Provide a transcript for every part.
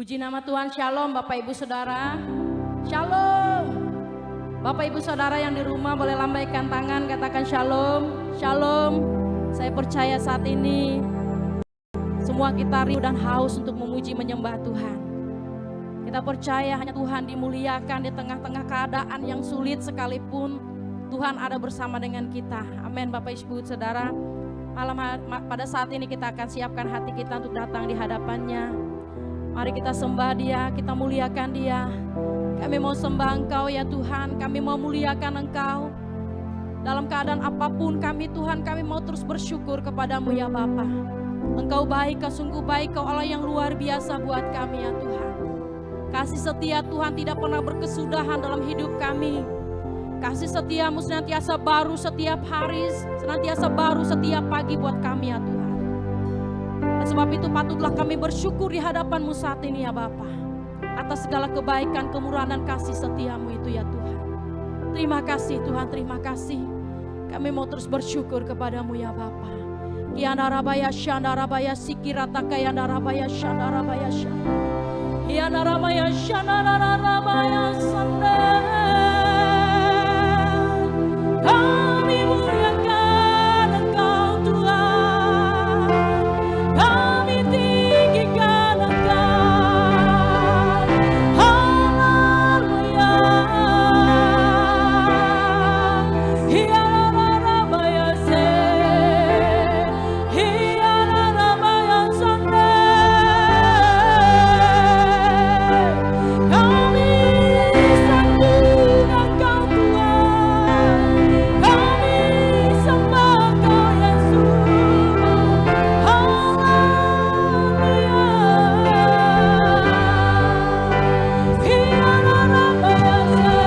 Puji nama Tuhan, Shalom Bapak Ibu Saudara. Shalom. Bapak Ibu Saudara yang di rumah boleh lambaikan tangan, katakan Shalom. Shalom. Saya percaya saat ini semua kita rindu dan haus untuk memuji menyembah Tuhan. Kita percaya hanya Tuhan dimuliakan di tengah-tengah keadaan yang sulit sekalipun Tuhan ada bersama dengan kita. Amin Bapak Ibu Saudara. Pada saat ini kita akan siapkan hati kita untuk datang di hadapannya. Mari kita sembah Dia, kita muliakan Dia. Kami mau sembah Engkau ya Tuhan, kami mau muliakan Engkau. Dalam keadaan apapun kami Tuhan, kami mau terus bersyukur kepadamu ya Bapa. Engkau baik, Kau sungguh baik, Kau Allah yang luar biasa buat kami ya Tuhan. Kasih setia Tuhan tidak pernah berkesudahan dalam hidup kami. Kasih setiamu senantiasa baru setiap hari, senantiasa baru setiap pagi buat kami ya Tuhan. Dan sebab itu patutlah kami bersyukur di hadapan-Mu saat ini ya Bapa, atas segala kebaikan, kemurahan dan kasih setiamu itu ya Tuhan. Terima kasih Tuhan, terima kasih. Kami mau terus bersyukur kepadamu ya Bapa. Kiana rabaya syanda rabaya sikirata kayana rabaya syanda rabaya syanda. Kiana rabaya syanda rabaya sanda. Kami muliakan Engkau Tuhan, kami tinggikan Engkau. Haleluya. Hiana rabaya se, hiana rabaya sande. Kami sambung Engkau Tuhan, kami sembah Engkau Yesus. Haleluya. Hiana rabaya se,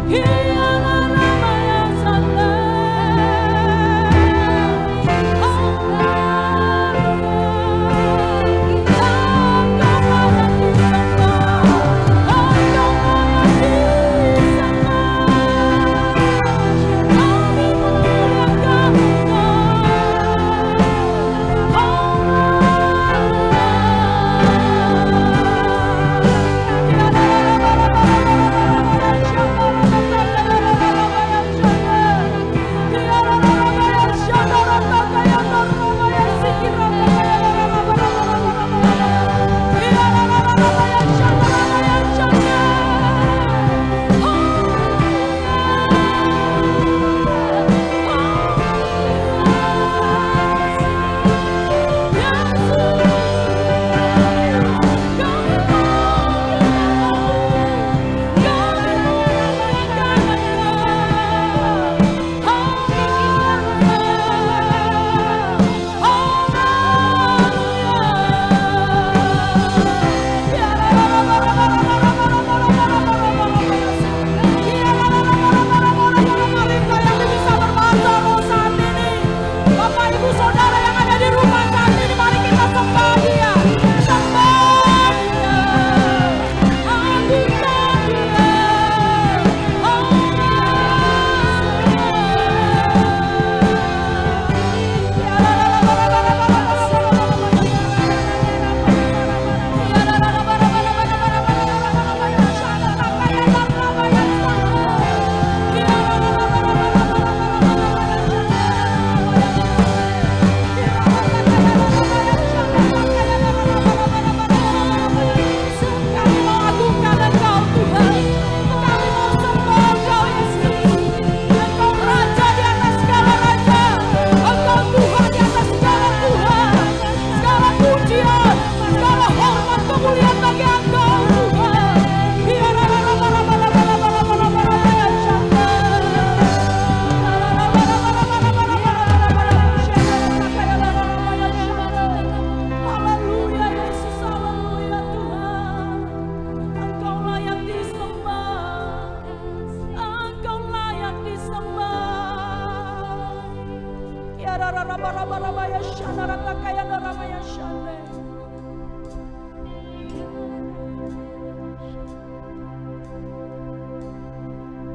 hiana rabaya sande.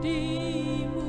Dimuliakan,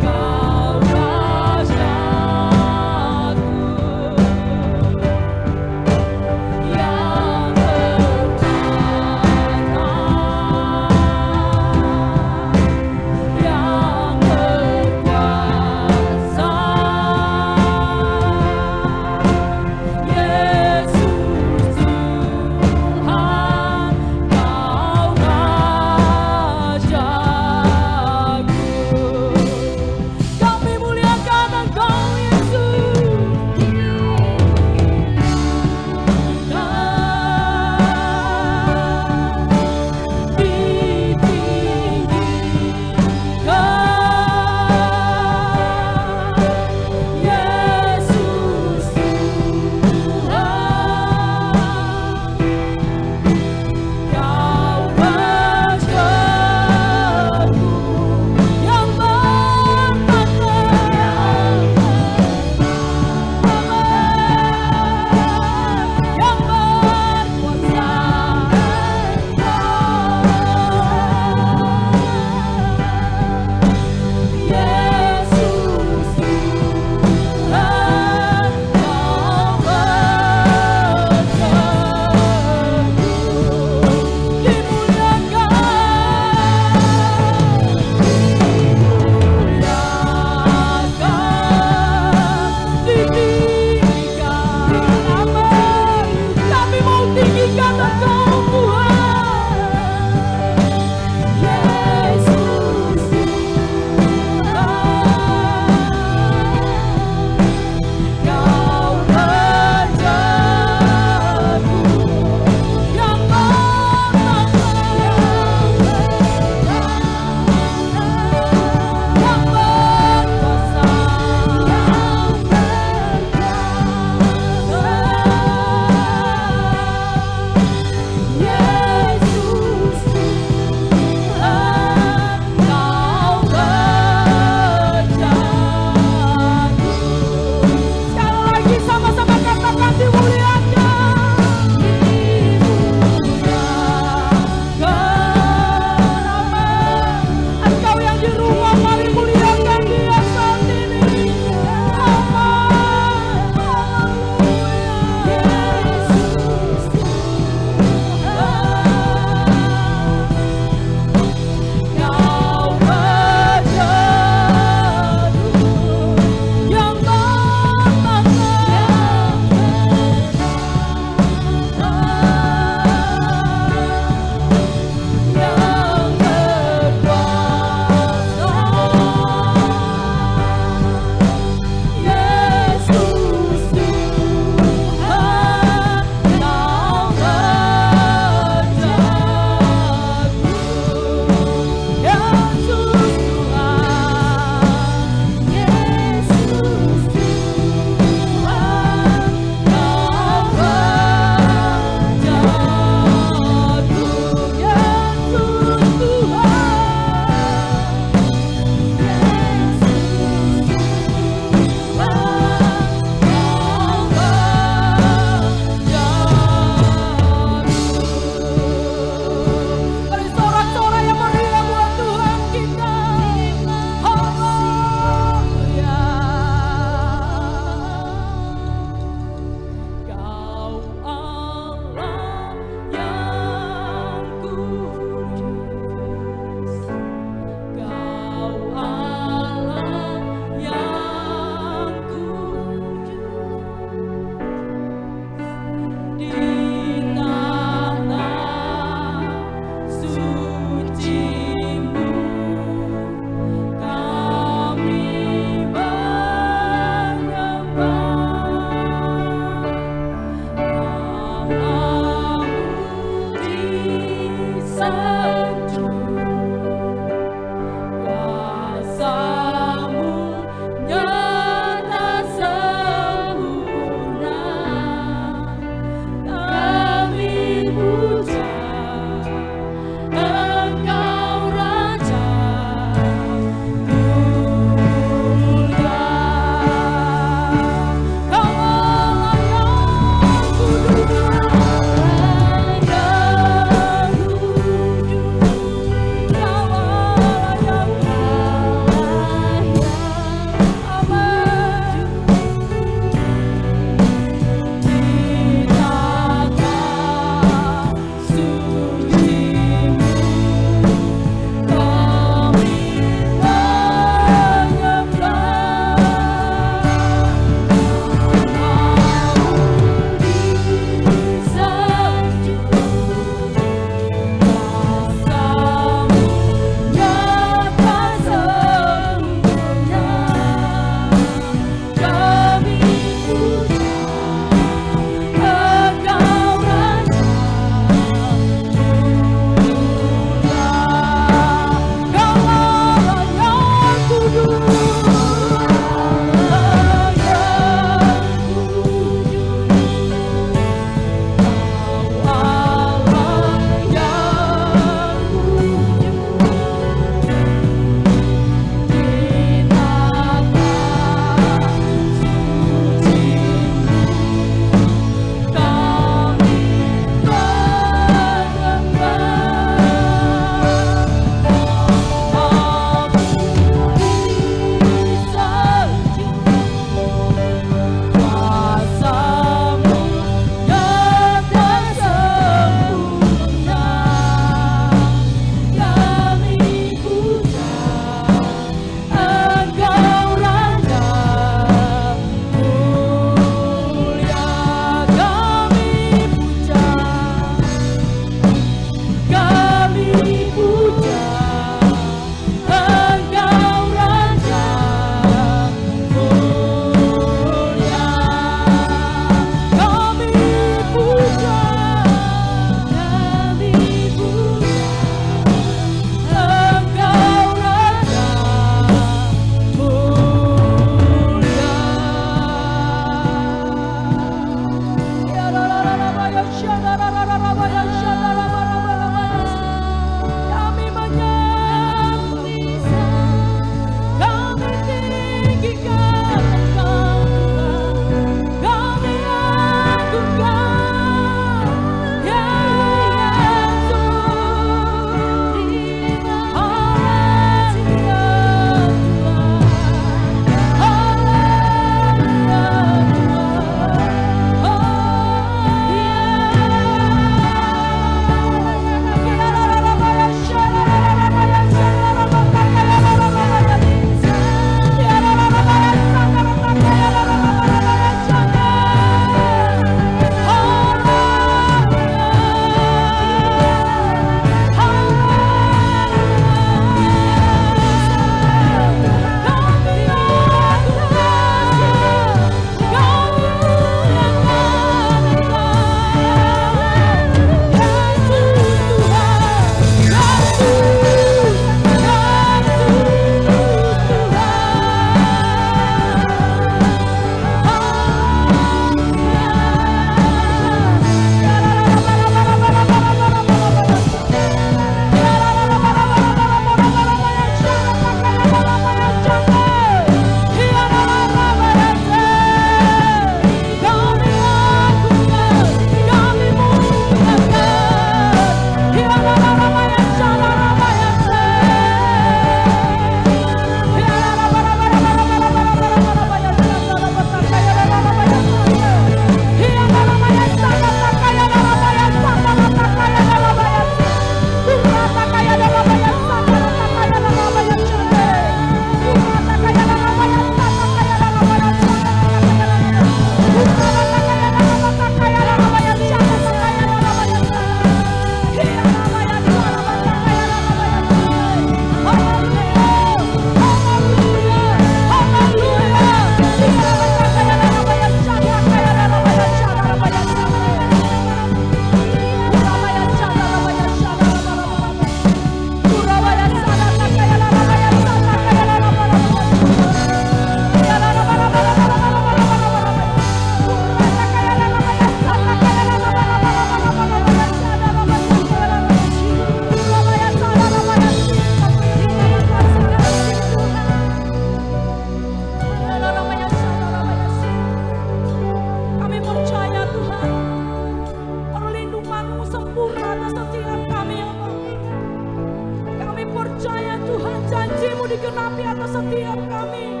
kami,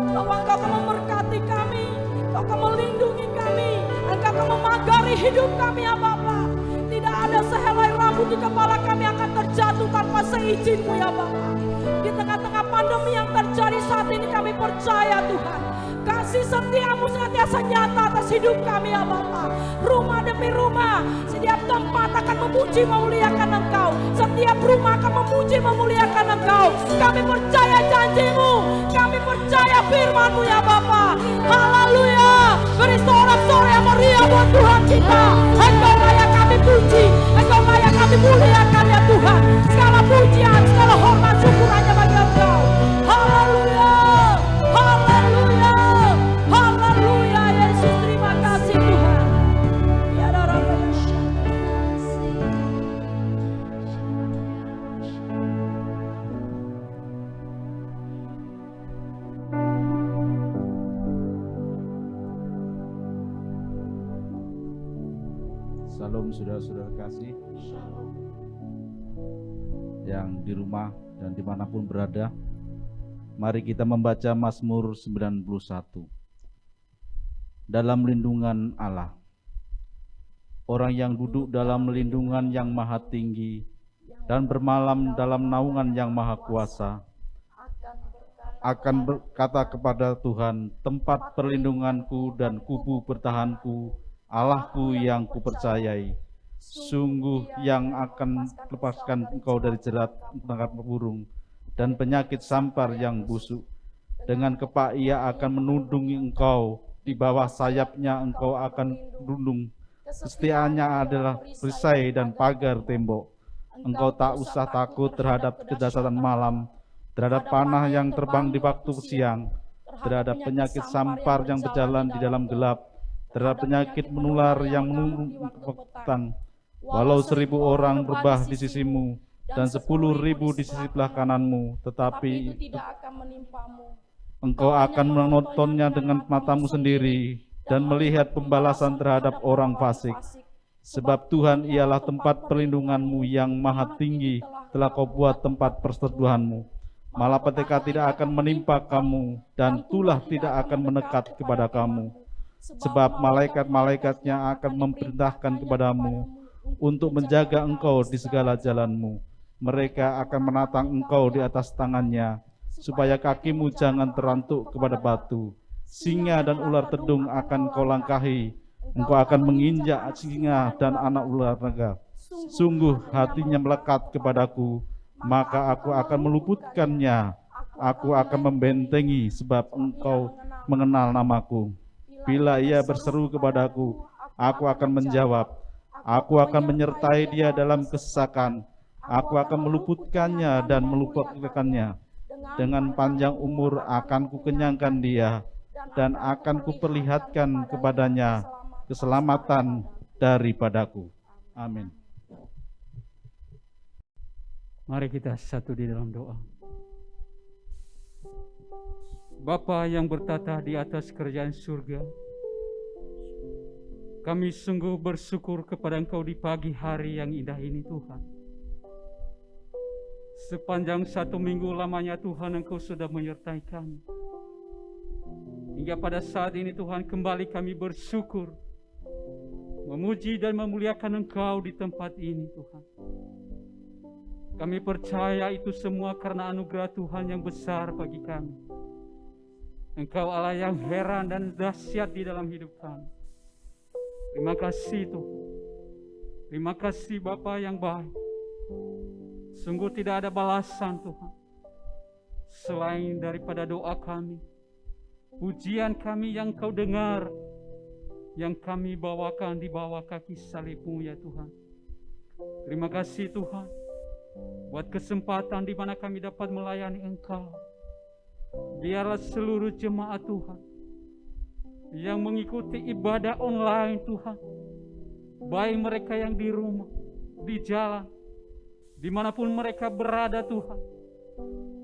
bahwa Engkau akan memberkati kami, Engkau akan melindungi kami, Engkau akan memagari hidup kami ya Bapa. Tidak ada sehelai rambut di kepala kami akan terjatuh tanpa seizin-Mu ya Bapa. Di tengah-tengah pandemi yang terjadi saat ini kami percaya Tuhan, kasih setia-Mu senantiasa nyata atas hidup kami ya Bapa. Rumah demi rumah, setiap tempat akan memuji memuliakan Engkau. Setiap rumah akan memuji memuliakan Engkau. Kami percaya janji-Mu, kami percaya firman-Mu ya Bapa. Haleluya. Beri sorak-sorai yang meriah buat Tuhan kita. Engkau layak kami puji, Engkau layak kami muliakan ya Tuhan. Segala pujian, segala hormat, syukur hanya bagi Engkau. Haleluya. Haleluya. Haleluya Yesus, terima kasih Tuhan. Ya Rabbi. Salam saudara-saudara kasih yang di rumah dan dimanapun berada. Mari kita membaca Mazmur 91. Dalam lindungan Allah. Orang yang duduk dalam lindungan yang maha tinggi dan bermalam dalam naungan yang maha kuasa akan berkata kepada Tuhan, tempat perlindunganku dan kubu bertahanku, Allahku yang kupercayai. Sungguh yang akan lepaskan engkau dari jerat tangkap burung dan penyakit sampar yang busuk. Dengan kepak ia akan menundungi engkau, di bawah sayapnya engkau akan berlindung. Kesetiaannya adalah perisai dan pagar tembok. Engkau tak usah takut terhadap kedahsyatan malam, terhadap panah yang terbang di waktu siang, terhadap penyakit sampar yang berjalan di dalam gelap, terhadap penyakit menular yang menunggu petang. Walau 1.000 orang rebah di sisimu dan 10.000 di sisi sebelah kananmu, tetapi itu tidak akan menimpamu. Engkau akan menontonnya dengan matamu sendiri dan melihat pembalasan terhadap orang fasik. Sebab Tuhan ialah tempat perlindunganmu yang maha tinggi, telah kau buat tempat perseteduhanmu. Malapetaka tidak akan menimpa kamu dan tulah tidak akan mendekat kepada kamu. Sebab malaikat-malaikatnya akan memerintahkan kepadamu untuk menjaga engkau di segala jalanmu. Mereka akan menatang engkau di atas tangannya, supaya kakimu jangan terantuk kepada batu. Singa dan ular tedung akan kau langkahi, engkau akan menginjak singa dan anak ular naga. Sungguh hatinya melekat kepadaku, maka aku akan meluputkannya. Aku akan membentengi sebab engkau mengenal namaku. Bila ia berseru kepadaku, aku akan menjawab. Aku akan menyertai dia dalam kesesakan. Aku akan meluputkannya dan meluputkannya. Dengan panjang umur akan kukenyangkan dia, dan akan kuperlihatkan kepadanya keselamatan daripadaku. Amin. Mari kita satu di dalam doa. Bapa yang bertata di atas kerajaan surga, kami sungguh bersyukur kepada Engkau di pagi hari yang indah ini Tuhan. Sepanjang 1 minggu lamanya Tuhan Engkau sudah menyertai kami. Hingga pada saat ini Tuhan kembali kami bersyukur, memuji dan memuliakan Engkau di tempat ini Tuhan. Kami percaya itu semua karena anugerah Tuhan yang besar bagi kami. Engkau Allah yang heran dan dahsyat di dalam hidup kami. Terima kasih Tuhan. Terima kasih Bapa yang baik. Sungguh tidak ada balasan Tuhan selain daripada doa kami, pujian kami yang Kau dengar, yang kami bawakan di bawah kaki salib-Mu ya Tuhan. Terima kasih Tuhan buat kesempatan di mana kami dapat melayani Engkau. Biarlah seluruh jemaat Tuhan yang mengikuti ibadah online Tuhan, baik mereka yang di rumah, di jalan, dimanapun mereka berada Tuhan,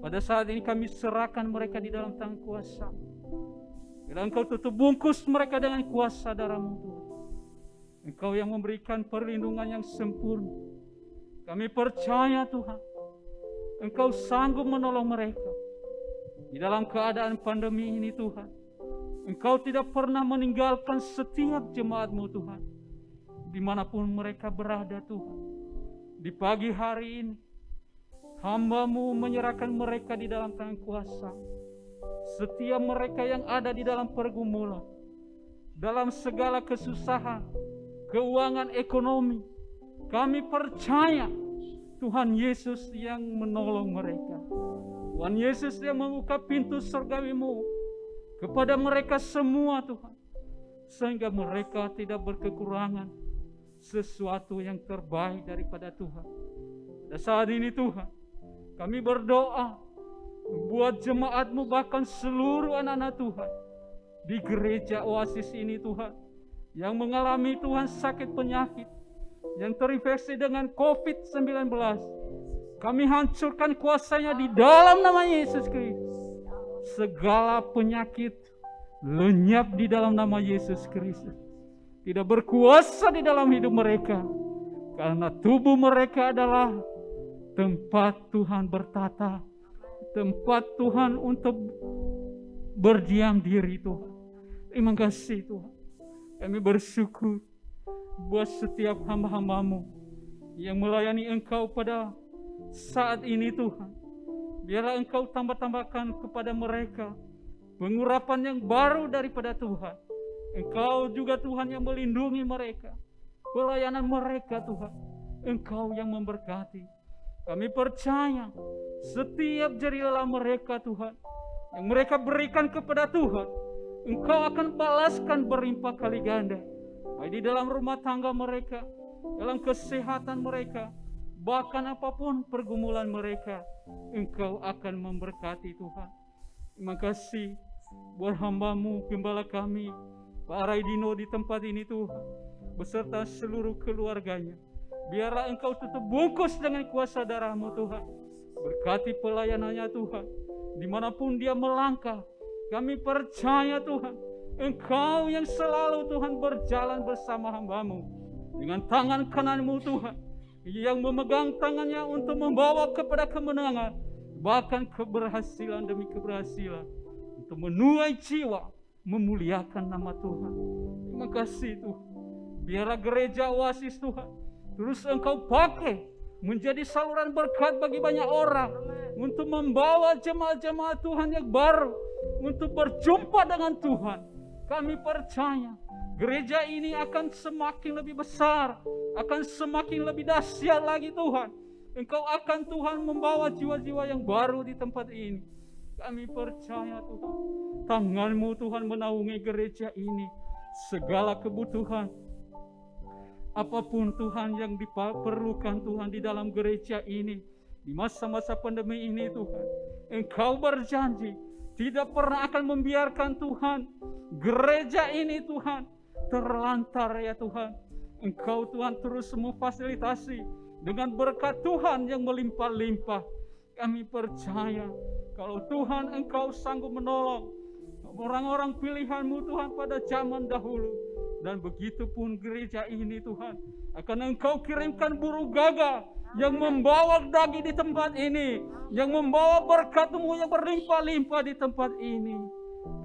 pada saat ini kami serahkan mereka di dalam tangan kuasa. Bila Engkau tutup bungkus mereka dengan kuasa darah-Mu Tuhan, Engkau yang memberikan perlindungan yang sempurna. Kami percaya Tuhan, Engkau sanggup menolong mereka Di dalam keadaan pandemi ini Tuhan, Engkau tidak pernah meninggalkan setiap jemaat-Mu Tuhan, dimanapun mereka berada Tuhan. Di pagi hari ini, hamba-Mu menyerahkan mereka di dalam tangan kuasa. Setiap mereka yang ada di dalam pergumulan, dalam segala kesusahan, keuangan ekonomi, kami percaya Tuhan Yesus yang menolong mereka. Tuhan Yesus yang membuka pintu surgawi-Mu kepada mereka semua Tuhan, sehingga mereka tidak berkekurangan sesuatu yang terbaik daripada Tuhan. Dan saat ini Tuhan, kami berdoa buat jemaat-Mu, bahkan seluruh anak-anak Tuhan di gereja Oasis ini Tuhan, yang mengalami Tuhan sakit penyakit, yang terinfeksi dengan COVID-19. Kami hancurkan kuasanya di dalam nama Yesus Kristus. Segala penyakit lenyap di dalam nama Yesus Kristus. Tidak berkuasa di dalam hidup mereka, karena tubuh mereka adalah tempat Tuhan bertata, tempat Tuhan untuk berdiam diri Tuhan. Terima kasih Tuhan. Kami bersyukur buat setiap hamba-hamba-Mu yang melayani Engkau pada saat ini Tuhan. Biarlah Engkau tambah-tambahkan kepada mereka pengurapan yang baru daripada Tuhan. Engkau juga Tuhan yang melindungi mereka, pelayanan mereka Tuhan. Engkau yang memberkati. Kami percaya setiap jerih lelah mereka Tuhan, yang mereka berikan kepada Tuhan, Engkau akan balaskan berlimpah kali ganda. Baik di dalam rumah tangga mereka, dalam kesehatan mereka, bahkan apapun pergumulan mereka, Engkau akan memberkati Tuhan. Terima kasih buat hamba-Mu, gembala kami, Pak Raidino di tempat ini Tuhan, beserta seluruh keluarganya. Biarlah Engkau tutup bungkus dengan kuasa darah-Mu Tuhan. Berkati pelayanannya Tuhan, dimanapun dia melangkah. Kami percaya Tuhan, Engkau yang selalu Tuhan berjalan bersama hamba-Mu, dengan tangan kanan-Mu Tuhan, yang memegang tangannya untuk membawa kepada kemenangan, bahkan keberhasilan demi keberhasilan, untuk menuai jiwa, memuliakan nama Tuhan. Terima kasih Tuhan. Biarlah gereja Oasis Tuhan terus Engkau pakai menjadi saluran berkat bagi banyak orang, untuk membawa jemaat-jemaat Tuhan yang baru untuk berjumpa dengan Tuhan. Kami percaya gereja ini akan semakin lebih besar, akan semakin lebih dahsyat lagi Tuhan. Engkau akan Tuhan membawa jiwa-jiwa yang baru di tempat ini. Kami percaya Tuhan, tangan-Mu Tuhan menaungi gereja ini. Segala kebutuhan, apapun Tuhan yang diperlukan Tuhan di dalam gereja ini, di masa-masa pandemi ini Tuhan, Engkau berjanji tidak pernah akan membiarkan Tuhan gereja ini Tuhan terlantar ya Tuhan. Engkau Tuhan terus memfasilitasi dengan berkat Tuhan yang melimpah-limpah. Kami percaya kalau Tuhan Engkau sanggup menolong orang-orang pilihan-Mu Tuhan pada zaman dahulu. Dan begitu pun gereja ini Tuhan, akan Engkau kirimkan burung gagak yang membawa daging di tempat ini, yang membawa berkat-Mu yang berlimpah-limpah di tempat ini.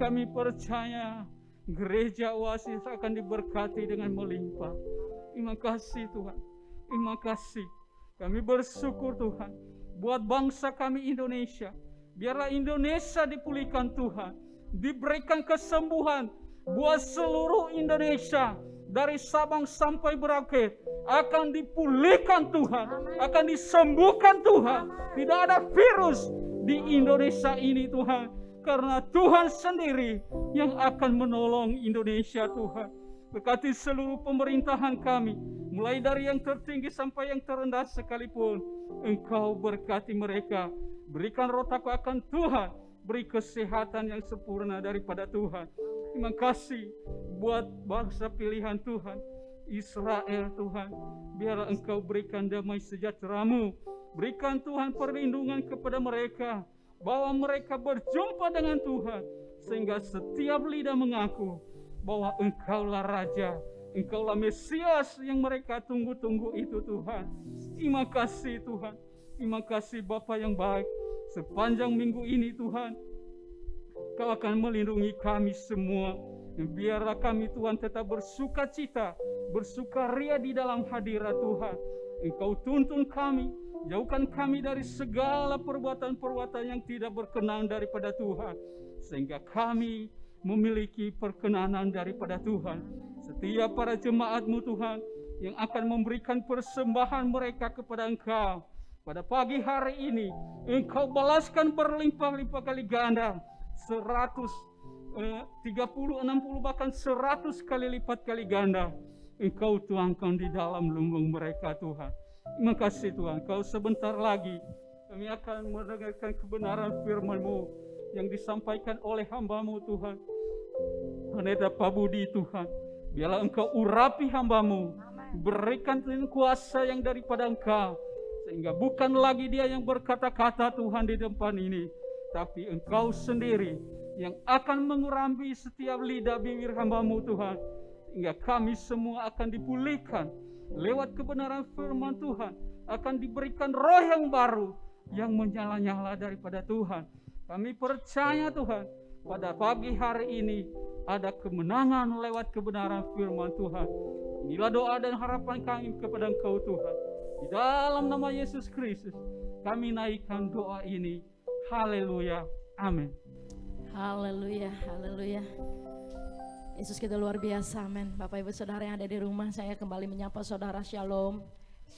Kami percaya gereja Oasis akan diberkati dengan melimpah. Terima kasih Tuhan. Terima kasih. Kami bersyukur Tuhan buat bangsa kami Indonesia. Biarlah Indonesia dipulihkan Tuhan, diberikan kesembuhan buat seluruh Indonesia, dari Sabang sampai Merauke akan dipulihkan Tuhan, akan disembuhkan Tuhan. Tidak ada virus di Indonesia ini Tuhan, karena Tuhan sendiri yang akan menolong Indonesia Tuhan. Berkati seluruh pemerintahan kami, mulai dari yang tertinggi sampai yang terendah sekalipun. Engkau berkati mereka, berikan roh takut akan Tuhan, beri kesehatan yang sempurna daripada Tuhan. Terima kasih buat bangsa pilihan Tuhan, Israel Tuhan. Biarlah Engkau berikan damai sejahtera-Mu, berikan Tuhan perlindungan kepada mereka, bahwa mereka berjumpa dengan Tuhan, sehingga setiap lidah mengaku bahwa Engkaulah Raja, Engkaulah Mesias yang mereka tunggu-tunggu itu Tuhan. Terima kasih Tuhan. Terima kasih Bapa yang baik. Sepanjang minggu ini Tuhan, Engkau akan melindungi kami semua. Biarlah kami Tuhan tetap bersuka cita, bersukaria di dalam hadirat Tuhan. Engkau tuntun kami, jauhkan kami dari segala perbuatan-perbuatan yang tidak berkenan daripada Tuhan, sehingga kami memiliki perkenanan daripada Tuhan. Setiap para jemaat-Mu Tuhan yang akan memberikan persembahan mereka kepada Engkau pada pagi hari ini, Engkau balaskan berlimpah-limpah kali ganda, 130, 60 bahkan 100 kali lipat kali ganda. Engkau tuangkan di dalam lumbung mereka Tuhan. Terima kasih Tuhan. Kau sebentar lagi kami akan mendengarkan kebenaran firman-Mu yang disampaikan oleh hamba-Mu Tuhan, Pendeta Pak Budi Tuhan. Biarlah Engkau urapi hamba-Mu, berikan kuasa yang daripada Engkau, sehingga bukan lagi dia yang berkata-kata Tuhan di depan ini, tapi Engkau sendiri yang akan mengurambi setiap lidah bibir hamba-Mu Tuhan, sehingga kami semua akan dipulihkan lewat kebenaran firman Tuhan, akan diberikan roh yang baru yang menyala-nyala daripada Tuhan. Kami percaya Tuhan, pada pagi hari ini ada kemenangan lewat kebenaran firman Tuhan. Inilah doa dan harapan kami kepada Engkau Tuhan. Di dalam nama Yesus Kristus kami naikkan doa ini. Haleluya. Amin. Haleluya, haleluya. Yesus kita luar biasa, amin. Bapak Ibu Saudara yang ada di rumah, saya kembali menyapa saudara. Shalom.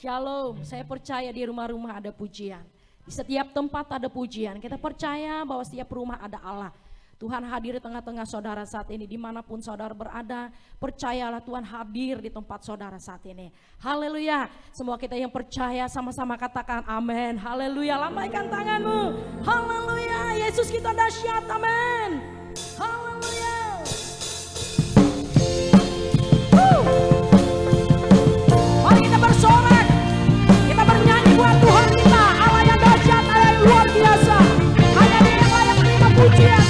Shalom. Saya percaya di rumah-rumah ada pujian. Di setiap tempat ada pujian. Kita percaya bahwa setiap rumah ada Allah. Tuhan hadir di tengah-tengah saudara saat ini, dimanapun saudara berada. Percayalah Tuhan hadir di tempat saudara saat ini. Haleluya. Semua kita yang percaya sama-sama katakan amin. Haleluya. Lambaikan tanganmu. Haleluya. Yesus kita dahsyat. Amin. Haleluya. Mari kita bersorak. Kita bernyanyi buat Tuhan kita. Allah yang dahsyat, Allah yang luar biasa. Hanya Dia yang layak menerima pujian.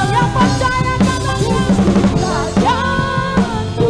Yang percaya kata Yesus dahsyat.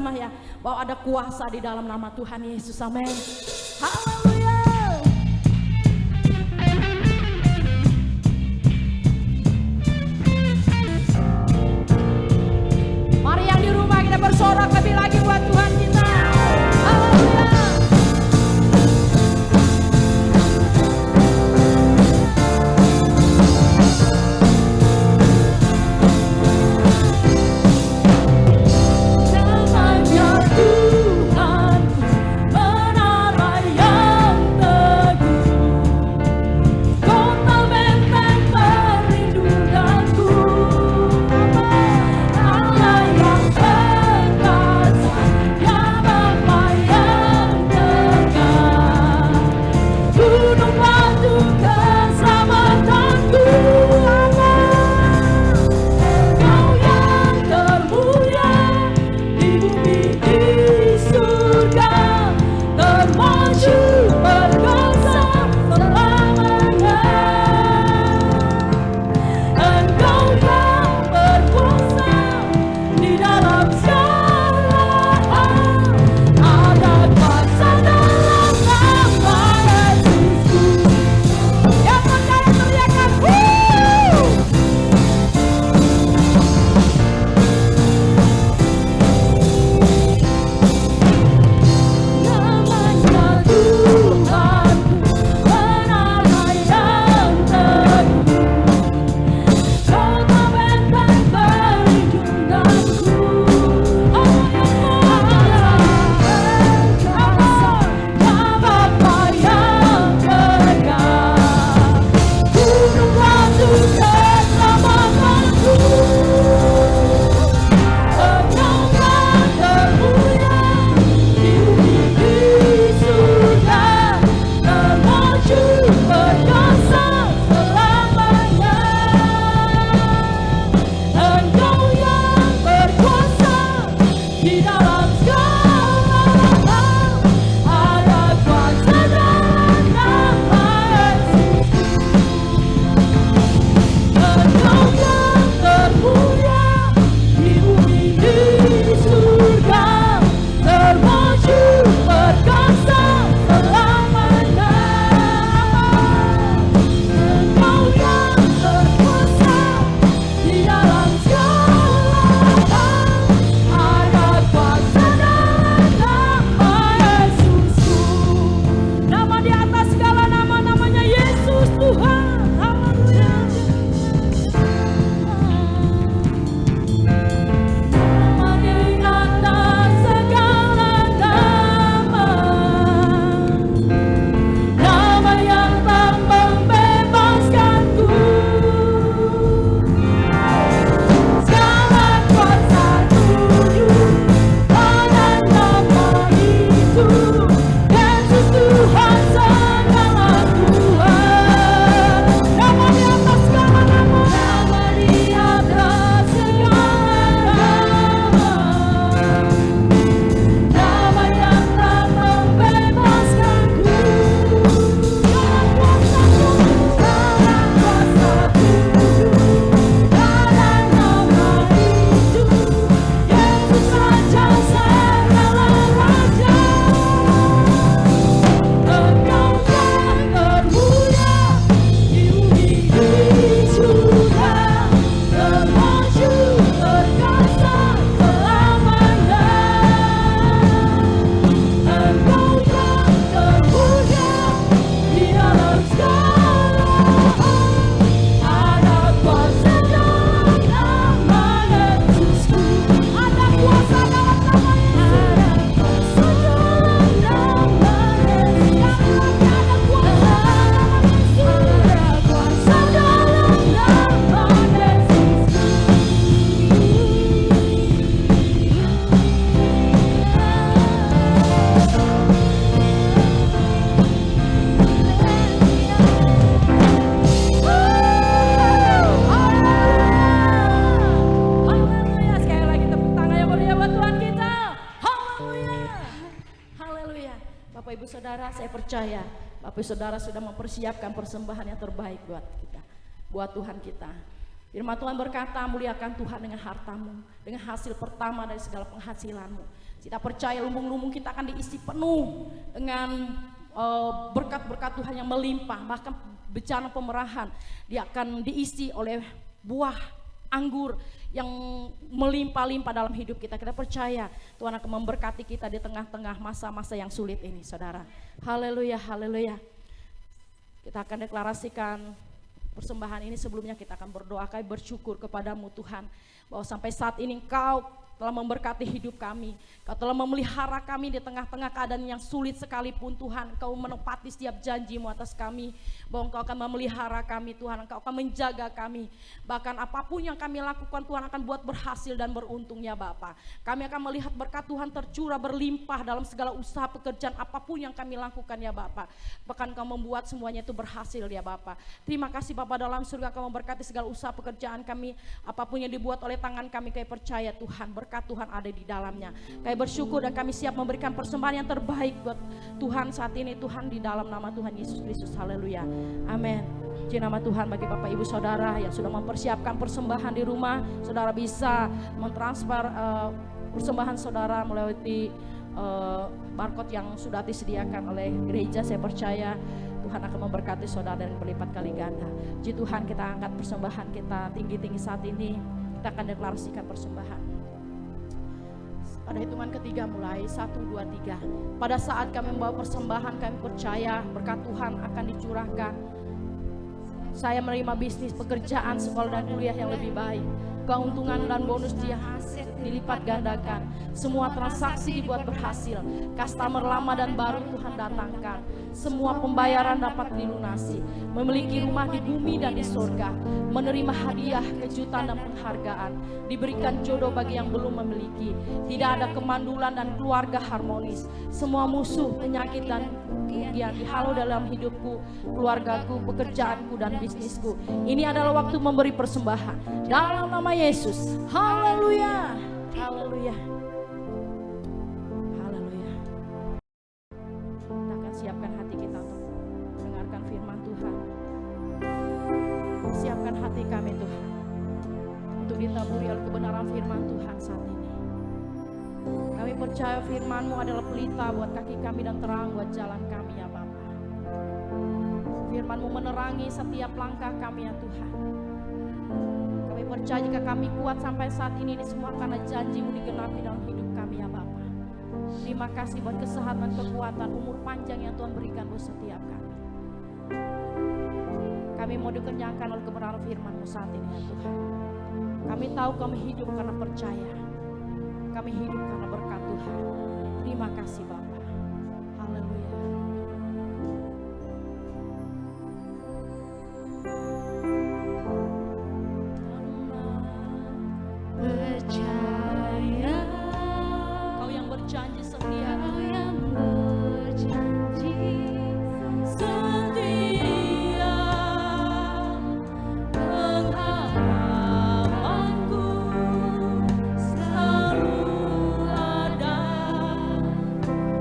bersama-sama ya, bahwa ada kuasa di dalam nama Tuhan Yesus. Amin. Haleluya. Mari yang di rumah kita bersorak lebih lagi buat Tuhan kita. Haleluya. Namanya Tuhan menara yang teguh, kota benteng perlindunganku. Allah yang perkasa, ya Bapa yang tegak, gunung batu keselamatanku. Kau yang termulia di bumi di surga, termasyhur perkasa selamanya. Engkau yang berkuasa di dalam segala hal, ada kuasa dalam nama Yesusku. Yang percaya teriakan, namanya Tuhanku, menara yang teguh, kota benteng perlindunganku. Allah yang perkasa, ya Bapa yang tegak, gunung batu keselamatanku. Engkau yang termulia di bumi di surga, termasyhur perkasa selamanya. Engkau yang berkuasa di dalam segala hal, ada kuasa dalam nama Yesusku. Engkau yang termulia di bumi di surga, termasyhur perkasa selamanya. Engkau yang berkuasa di dalam segala hal, ada kuasa dalam nama Yesusku. Nama di atas segala nama, namanya Yesus Tuhan. Haleluya. Nama di atas segala nama, nama yang tak membebaskanku. Segala kuasa tunduk pada nama itu, Yesus Tuhan segala Tuhan. Nama di atas segala nama, nama di atas segala nama, nama yang tak membebaskanku. Segala kuasa tunduk pada nama itu, Yesus Raja segala raja. Engkau yang termulia di bumi di surga, termasyhur perkasa selamanya. Engkau yang termulia di dalam segala hal, ada kuasa dalam nama Yesusku. Ada kuasa dalam nama Yesus. Ada kuasa dalam nama Yesus. Ada kuasa dalam Haleluya. Sekali lagi tepuk tangan yang meriah buat Tuhan kita. Haleluya. Haleluya. Bapak Ibu Saudara, saya percaya Bapak Ibu Saudara sudah mempersiapkan persembahan yang terbaik buat kita, buat Tuhan kita. Firman Tuhan berkata, muliakan Tuhan dengan hartamu, dengan hasil pertama dari segala penghasilanmu. Kita percaya lumbung-lumbung kita akan diisi penuh dengan berkat-berkat Tuhan yang melimpah. Bahkan bencana pemerahan, dia akan diisi oleh buah anggur yang melimpah-limpah dalam hidup kita. Kita percaya Tuhan akan memberkati kita di tengah-tengah masa-masa yang sulit ini, saudara. Haleluya, haleluya. Kita akan deklarasikan persembahan ini. Sebelumnya kita akan berdoa, kami bersyukur kepadamu Tuhan, bahwa sampai saat ini Engkau telah memberkati hidup kami. Kau telah memelihara kami di tengah-tengah keadaan yang sulit sekalipun Tuhan. Kau menepati setiap janji-Mu atas kami, bahwa Engkau akan memelihara kami Tuhan, Engkau akan menjaga kami. Bahkan apapun yang kami lakukan Tuhan akan buat berhasil dan beruntung ya Bapa. Kami akan melihat berkat Tuhan tercurah berlimpah dalam segala usaha pekerjaan apapun yang kami lakukan ya Bapa. Bahkan Kau membuat semuanya itu berhasil ya Bapa. Terima kasih Bapa, dalam surga Kau memberkati segala usaha pekerjaan kami, apapun yang dibuat oleh tangan kami. Kami percaya Tuhan, berkat Tuhan ada di dalamnya. Kami bersyukur dan kami siap memberikan persembahan yang terbaik buat Tuhan saat ini Tuhan, di dalam nama Tuhan Yesus Kristus. Haleluya, amin. Puji nama Tuhan. Bagi Bapak Ibu Saudara yang sudah mempersiapkan persembahan di rumah, saudara bisa mentransfer persembahan saudara melalui barcode yang sudah disediakan oleh gereja. Saya percaya Tuhan akan memberkati saudara dan berlipat kali ganda. Puji Tuhan, kita angkat persembahan kita tinggi-tinggi saat ini. Kita akan deklarasikan persembahan. Pada hitungan ketiga mulai, 1, 2, 3. Pada saat kami membawa persembahan, kami percaya berkat Tuhan akan dicurahkan. Saya menerima bisnis, pekerjaan, sekolah dan kuliah yang lebih baik. Keuntungan dan bonus dia dilipat gandakan. Semua transaksi dibuat berhasil. Customer lama dan baru Tuhan datangkan. Semua pembayaran dapat dilunasi. Memiliki rumah di bumi dan di surga. Menerima hadiah, kejutan dan penghargaan. Diberikan jodoh bagi yang belum memiliki. Tidak ada kemandulan dan keluarga harmonis. Semua musuh, penyakit dan kerugian dihalau dalam hidupku, keluargaku, pekerjaanku dan bisnisku. Ini adalah waktu memberi persembahan dalam nama Yesus. Haleluya, haleluya, haleluya. Kita akan siapkan hati kita untuk mendengarkan firman Tuhan. Siapkan hati kami Tuhan untuk ditaburi oleh kebenaran firman Tuhan saat ini. Kami percaya firman-Mu adalah pelita buat kaki kami dan terang buat jalan kami ya Bapa. Firman-Mu menerangi setiap langkah kami ya Tuhan. Kami percaya jika kami kuat sampai saat ini semua karena janji-Mu digenapi dalam hidup kami ya Bapa. Terima kasih buat kesehatan, kekuatan, umur panjang yang Tuhan berikan buat setiap kami. Kami mau dikenyangkan oleh kebenaran firman-Mu saat ini ya Tuhan. Kami tahu kami hidup karena percaya. Kami hidup karena berkat Tuhan. Terima kasih Bapa. Haleluya. Percaya Kau yang berjanji setia. Kau yang berjanji setia. Pengharapanku selalu ada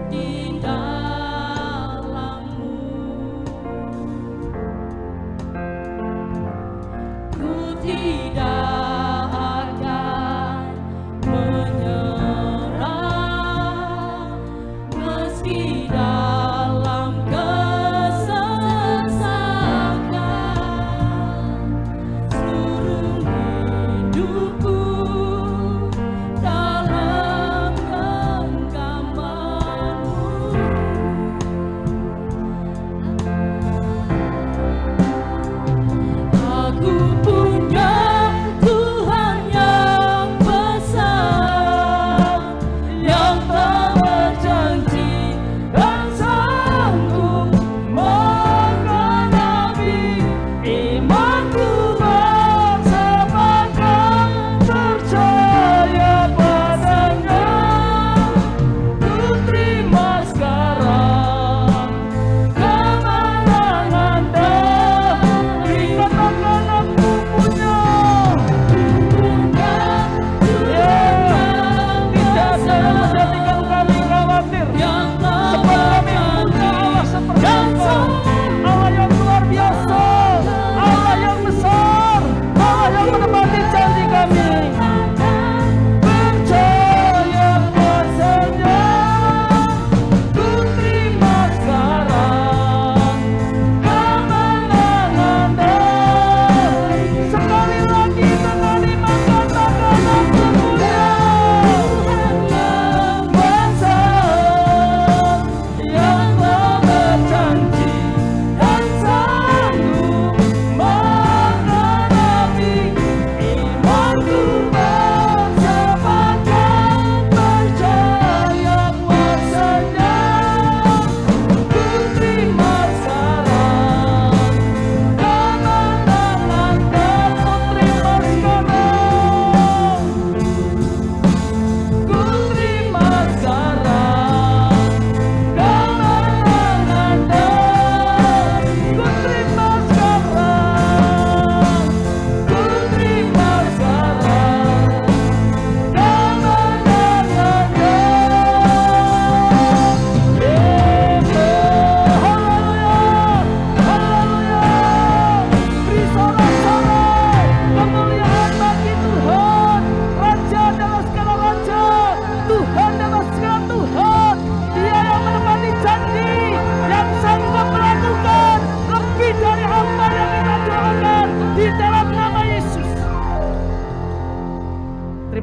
di dalam-Mu. Ku tidak akan menyerah meski dalam kesesakan. Seluruh hidupku dalam genggaman-Mu. Aku punya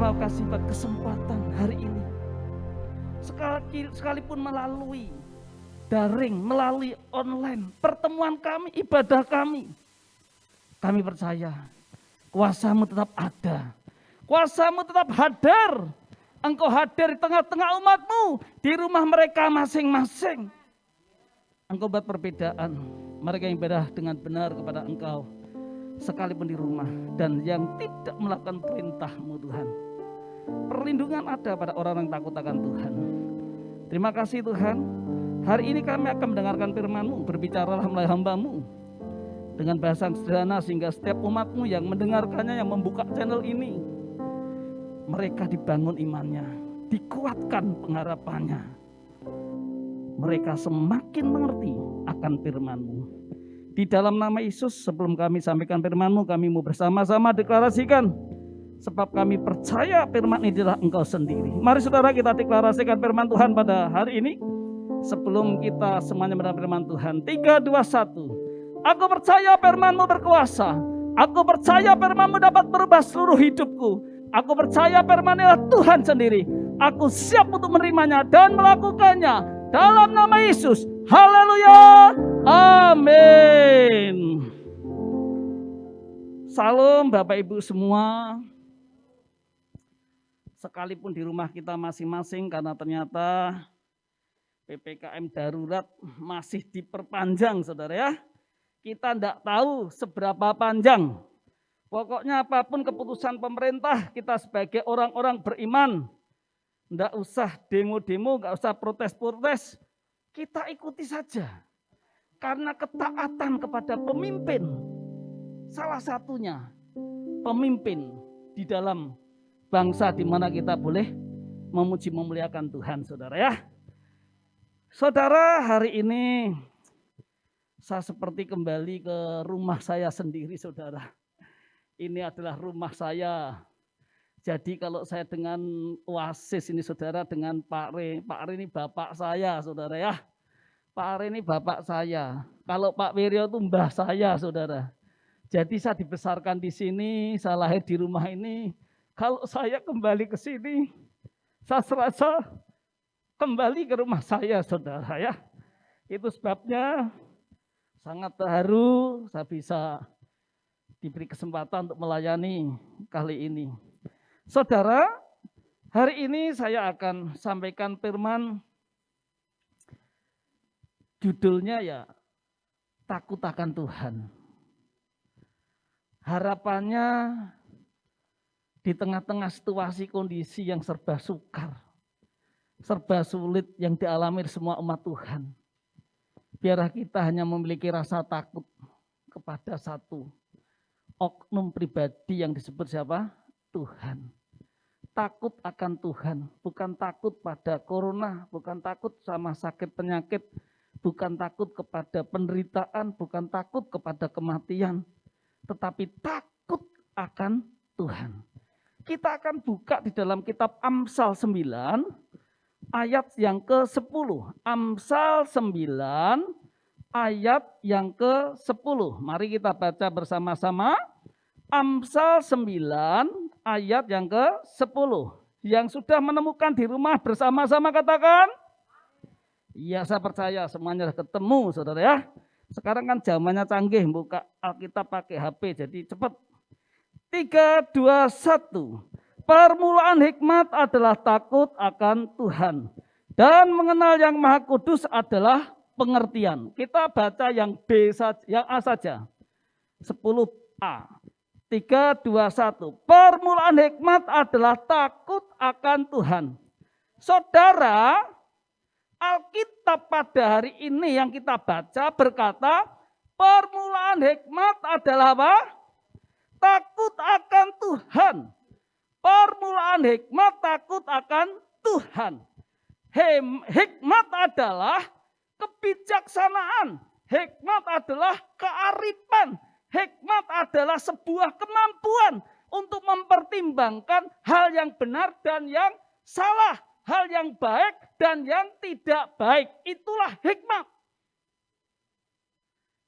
Engkau kasih kesempatan hari ini. Sekalipun melalui daring, melalui online, pertemuan kami, ibadah kami percaya kuasa-Mu tetap ada. Kuasa-Mu tetap hadir. Engkau hadir di tengah-tengah umat-Mu, di rumah mereka masing-masing. Engkau buat perbedaan. Mereka yang ibadah dengan benar kepada Engkau, sekalipun di rumah, dan yang tidak melakukan perintah-Mu Tuhan. Perlindungan ada pada orang yang takut akan Tuhan. Terima kasih Tuhan. Hari ini kami akan mendengarkan firman-Mu, berbicaralah melalui hamba-Mu dengan bahasa yang sederhana, sehingga setiap umat-Mu yang mendengarkannya, yang membuka channel ini, mereka dibangun imannya, dikuatkan pengharapannya. Mereka semakin mengerti akan firman-Mu. Di dalam nama Yesus, sebelum kami sampaikan firman-Mu, kami mau bersama-sama deklarasikan, sebab kami percaya firman ini adalah Engkau sendiri. Mari saudara, kita deklarasikan firman Tuhan pada hari ini. Sebelum kita semuanya mendengar firman Tuhan, 3, 2, 1. Aku percaya firman-Mu berkuasa. Aku percaya firman-Mu dapat merubah seluruh hidupku. Aku percaya firman adalah Tuhan sendiri. Aku siap untuk menerimanya dan melakukannya dalam nama Yesus. Haleluya. Amin. Salam Bapak Ibu semua. Sekalipun di rumah kita masing-masing, karena ternyata PPKM darurat masih diperpanjang, saudara ya. Kita tidak tahu seberapa panjang. Pokoknya apapun keputusan pemerintah, kita sebagai orang-orang beriman, tidak usah demo-demo, tidak usah protes-protes. Kita ikuti saja. Karena ketaatan kepada pemimpin, salah satunya pemimpin di dalam bangsa di mana kita boleh memuji memuliakan Tuhan, saudara ya. Saudara, hari ini saya seperti kembali ke rumah saya sendiri, saudara. Ini adalah rumah saya. Jadi kalau saya dengan Oasis ini, saudara, dengan Pak Re ini bapak saya, saudara ya. Pak Re ini bapak saya. Kalau Pak Wiryo itu mbah saya, saudara. Jadi saya dibesarkan di sini, saya lahir di rumah ini. Kalau saya kembali ke sini, saya serasa kembali ke rumah saya, saudara ya. Itu sebabnya sangat terharu saya bisa diberi kesempatan untuk melayani kali ini. Saudara, hari ini saya akan sampaikan firman, judulnya ya takut akan Tuhan. Harapannya di tengah-tengah situasi kondisi yang serba sukar, serba sulit yang dialami semua umat Tuhan. Biarlah kita hanya memiliki rasa takut kepada satu oknum pribadi yang disebut siapa? Tuhan. Takut akan Tuhan, bukan takut pada corona, bukan takut sama sakit penyakit, bukan takut kepada penderitaan, bukan takut kepada kematian, tetapi takut akan Tuhan. Kita akan buka di dalam kitab Amsal 9 ayat yang ke-10. Amsal 9 ayat yang ke-10. Mari kita baca bersama-sama. Amsal 9 ayat yang ke-10. Yang sudah menemukan di rumah bersama-sama katakan. Iya, saya percaya semuanya sudah ketemu, saudara ya. Sekarang kan zamannya canggih, buka Alkitab pakai HP, jadi cepat. 3, 2, 1. Permulaan hikmat adalah takut akan Tuhan. Dan mengenal yang Maha Kudus adalah pengertian. Kita baca yang B saja, yang A saja. 10A. 3, 2, 1. Permulaan hikmat adalah takut akan Tuhan. Saudara, Alkitab pada hari ini yang kita baca berkata, permulaan hikmat adalah apa? Takut akan Tuhan. Permulaan hikmat takut akan Tuhan. Hikmat adalah kebijaksanaan. Hikmat adalah kearifan. Hikmat adalah sebuah kemampuan untuk mempertimbangkan hal yang benar dan yang salah. Hal yang baik dan yang tidak baik. Itulah hikmat.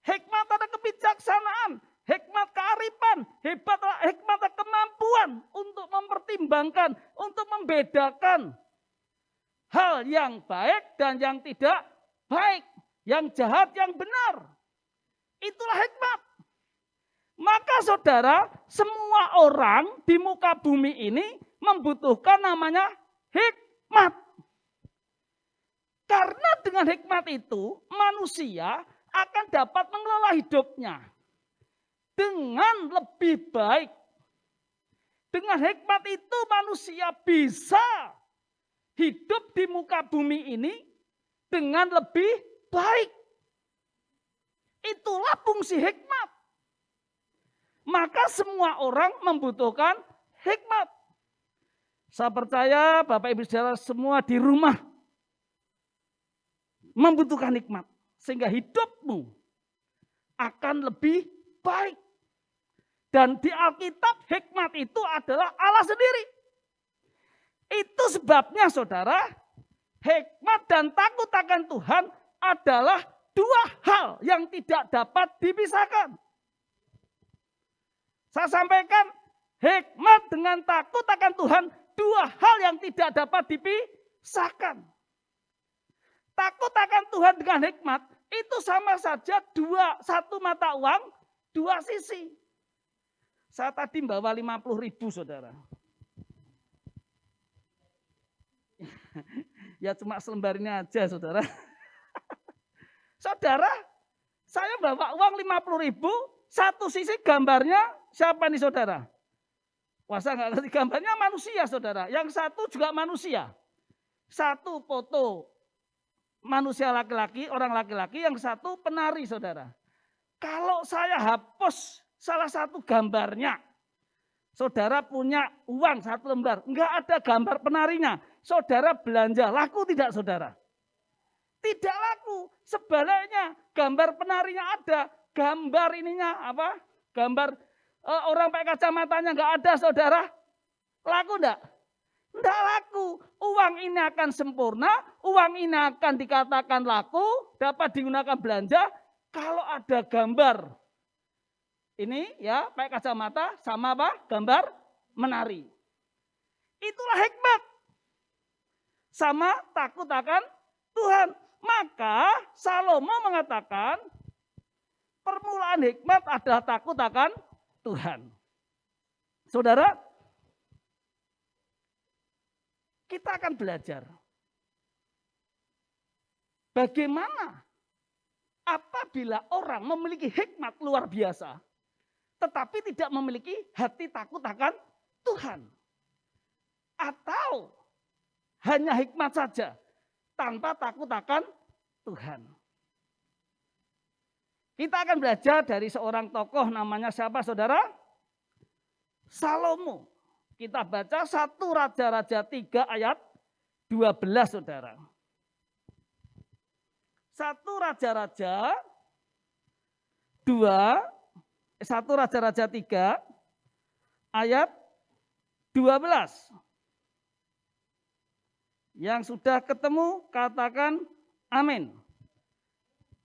Hikmat ada kebijaksanaan. Hikmat kearifan, hikmat kemampuan untuk mempertimbangkan mempertimbangkan, untuk membedakan hal yang baik dan yang tidak baik, yang jahat, yang benar. Itulah hikmat. Maka saudara, semua orang di muka bumi ini membutuhkan namanya hikmat. Karena dengan hikmat itu manusia akan dapat mengelola hidupnya dengan lebih baik. Dengan hikmat itu manusia bisa hidup di muka bumi ini dengan lebih baik. Itulah fungsi hikmat. Maka semua orang membutuhkan hikmat. Saya percaya Bapak Ibu Saudara semua di rumah membutuhkan hikmat. Sehingga hidupmu akan lebih baik. Dan di Alkitab hikmat itu adalah Allah sendiri. Itu sebabnya saudara, hikmat dan takut akan Tuhan adalah dua hal yang tidak dapat dipisahkan. Saya sampaikan, hikmat dengan takut akan Tuhan, dua hal yang tidak dapat dipisahkan. Takut akan Tuhan dengan hikmat, itu sama saja satu mata uang, dua sisi. Saya tadi bawa 50.000 saudara. Ya cuma selembar ini aja saudara. Saudara, saya bawa uang 50.000, satu sisi gambarnya siapa nih saudara? Wah saya nggak ngerti gambarnya manusia saudara. Yang satu juga manusia. Satu foto manusia laki-laki, orang laki-laki, yang satu penari saudara. Kalau saya hapus salah satu gambarnya, saudara punya uang satu lembar, enggak ada gambar penarinya, saudara belanja, laku tidak saudara? Tidak laku. Sebaliknya gambar penarinya ada, gambar ininya apa? Gambar orang pakai kacamatanya enggak ada saudara? Laku enggak? Enggak laku. Uang ini akan sempurna, uang ini akan dikatakan laku, dapat digunakan belanja kalau ada gambar. Ini ya pakai kacamata sama apa? Gambar menari. Itulah hikmat. Sama takut akan Tuhan. Maka Salomo mengatakan permulaan hikmat adalah takut akan Tuhan. Saudara, kita akan belajar bagaimana apabila orang memiliki hikmat luar biasa, tetapi tidak memiliki hati takut akan Tuhan. Atau hanya hikmat saja, tanpa takut akan Tuhan. Kita akan belajar dari seorang tokoh namanya siapa saudara? Salomo. Kita baca 1 Raja-Raja 3 ayat 12 saudara. 1 Raja-Raja 3 ayat 12. Yang sudah ketemu katakan amin.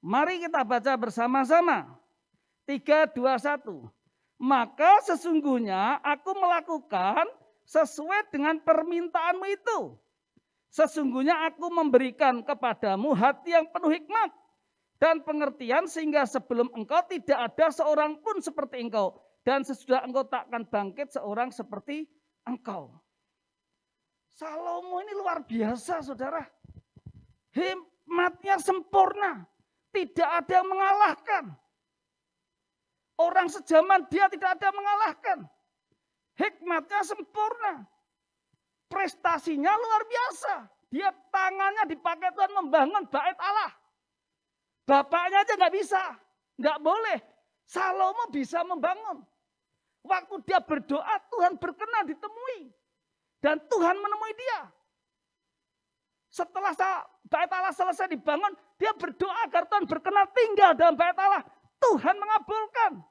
Mari kita baca bersama-sama. 3, 2, 1. Maka sesungguhnya aku melakukan sesuai dengan permintaanmu itu. Sesungguhnya aku memberikan kepadamu hati yang penuh hikmat dan pengertian sehingga sebelum engkau tidak ada seorang pun seperti engkau. Dan sesudah engkau takkan bangkit seorang seperti engkau. Salomo ini luar biasa saudara. Hikmatnya sempurna. Tidak ada yang mengalahkan. Orang sejaman dia tidak ada yang mengalahkan. Hikmatnya sempurna. Prestasinya luar biasa. Dia tangannya dipakai Tuhan membangun bait Allah. Bapaknya aja nggak bisa. Nggak boleh. Salomo bisa membangun. Waktu dia berdoa Tuhan berkenan ditemui. Dan Tuhan menemui dia. Setelah bait Allah selesai dibangun, dia berdoa agar Tuhan berkenan tinggal dalam bait Allah. Tuhan mengabulkan.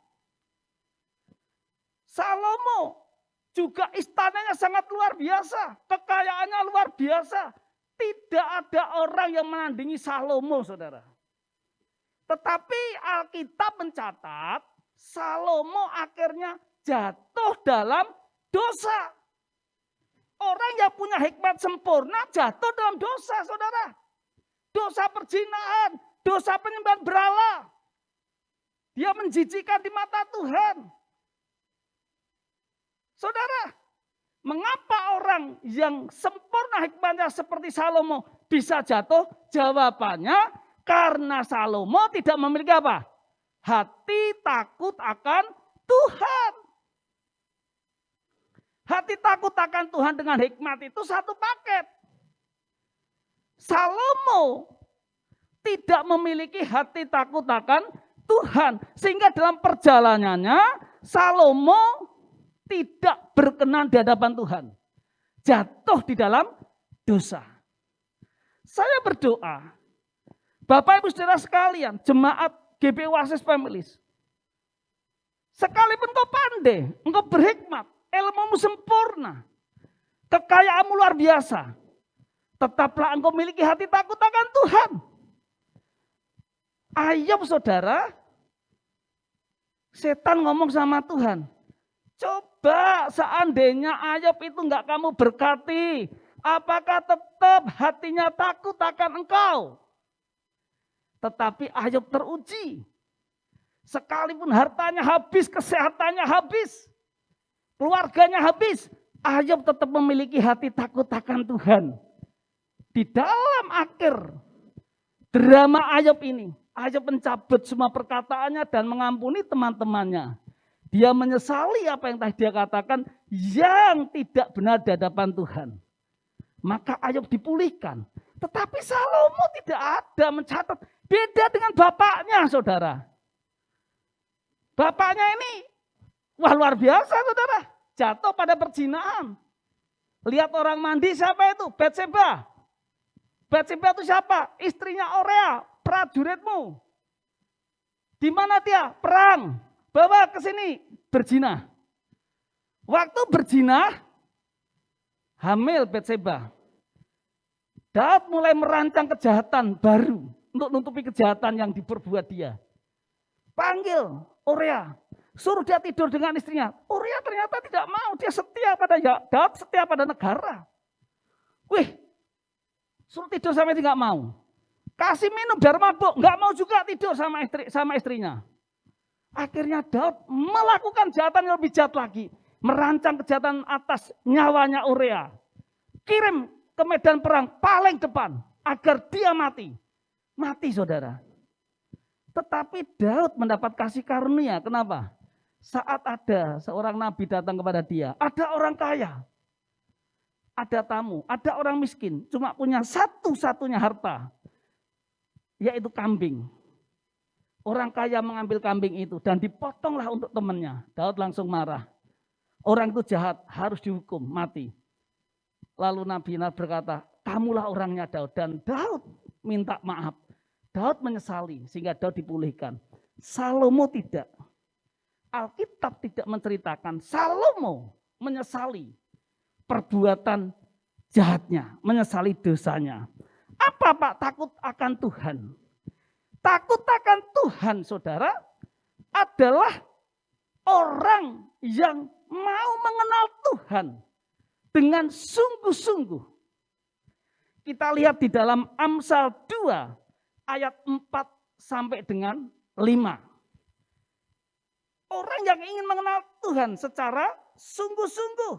Salomo juga istananya sangat luar biasa. Kekayaannya luar biasa. Tidak ada orang yang menandingi Salomo, saudara. Tetapi Alkitab mencatat, Salomo akhirnya jatuh dalam dosa. Orang yang punya hikmat sempurna jatuh dalam dosa, saudara. Dosa perzinahan, dosa penyembahan berhala. Dia menjijikkan di mata Tuhan. Saudara, mengapa orang yang sempurna hikmatnya seperti Salomo bisa jatuh? Jawabannya karena Salomo tidak memiliki apa? Hati takut akan Tuhan. Hati takut akan Tuhan dengan hikmat itu satu paket. Salomo tidak memiliki hati takut akan Tuhan. Sehingga dalam perjalanannya Salomo tidak berkenan di hadapan Tuhan. Jatuh di dalam dosa. Saya berdoa, Bapak Ibu Saudara sekalian, jemaat GBI Oasis Families. Sekalipun kau pandai, engkau berhikmat, ilmumu sempurna, kekayaanmu luar biasa, tetaplah engkau memiliki hati takut akan Tuhan. Ayub saudara, setan ngomong sama Tuhan, coba seandainya Ayub itu enggak kamu berkati, apakah tetap hatinya takut akan engkau? Tetapi Ayub teruji. Sekalipun hartanya habis, kesehatannya habis, keluarganya habis, Ayub tetap memiliki hati takut akan Tuhan. Di dalam akhir drama Ayub ini, Ayub mencabut semua perkataannya dan mengampuni teman-temannya. Dia menyesali apa yang tadi dia katakan yang tidak benar di hadapan Tuhan. Maka Ayub dipulihkan. Tetapi Salomo tidak ada mencatat. Beda dengan bapaknya, saudara. Bapaknya ini, wah luar biasa, saudara. Jatuh pada perzinahan. Lihat orang mandi, siapa itu? Batseba. Batseba itu siapa? Istrinya Uria, prajuritmu. Di mana dia? Perang. Bawa ke sini, berzina. Waktu berzina, hamil Batseba. Daud mulai merancang kejahatan baru untuk menutupi kejahatan yang diperbuat dia. Panggil Uria, suruh dia tidur dengan istrinya. Uria ternyata tidak mau, dia setia pada Daud, setia pada negara. Wih, suruh tidur sama istri nggak mau. Kasih minum biar mabuk, nggak mau juga tidur sama istrinya. Akhirnya Daud melakukan kejahatan yang lebih jahat lagi, merancang kejahatan atas nyawanya Uria. Kirim ke medan perang paling depan agar dia mati. Mati, saudara. Tetapi Daud mendapat kasih karunia. Kenapa? Saat ada seorang nabi datang kepada dia, ada orang kaya, ada tamu, ada orang miskin, cuma punya satu-satunya harta, yaitu kambing. Orang kaya mengambil kambing itu dan dipotonglah untuk temannya. Daud langsung marah. Orang itu jahat, harus dihukum, mati. Lalu Nabi berkata, kamulah orangnya Daud. Dan Daud minta maaf. Daud menyesali sehingga Daud dipulihkan. Salomo tidak. Alkitab tidak menceritakan Salomo menyesali perbuatan jahatnya, menyesali dosanya. Apa Pak? Takut akan Tuhan. Takut akan Tuhan, saudara, adalah orang yang mau mengenal Tuhan dengan sungguh-sungguh. Kita lihat di dalam Amsal 2 ayat 4 sampai dengan 5. Orang yang ingin mengenal Tuhan secara sungguh-sungguh,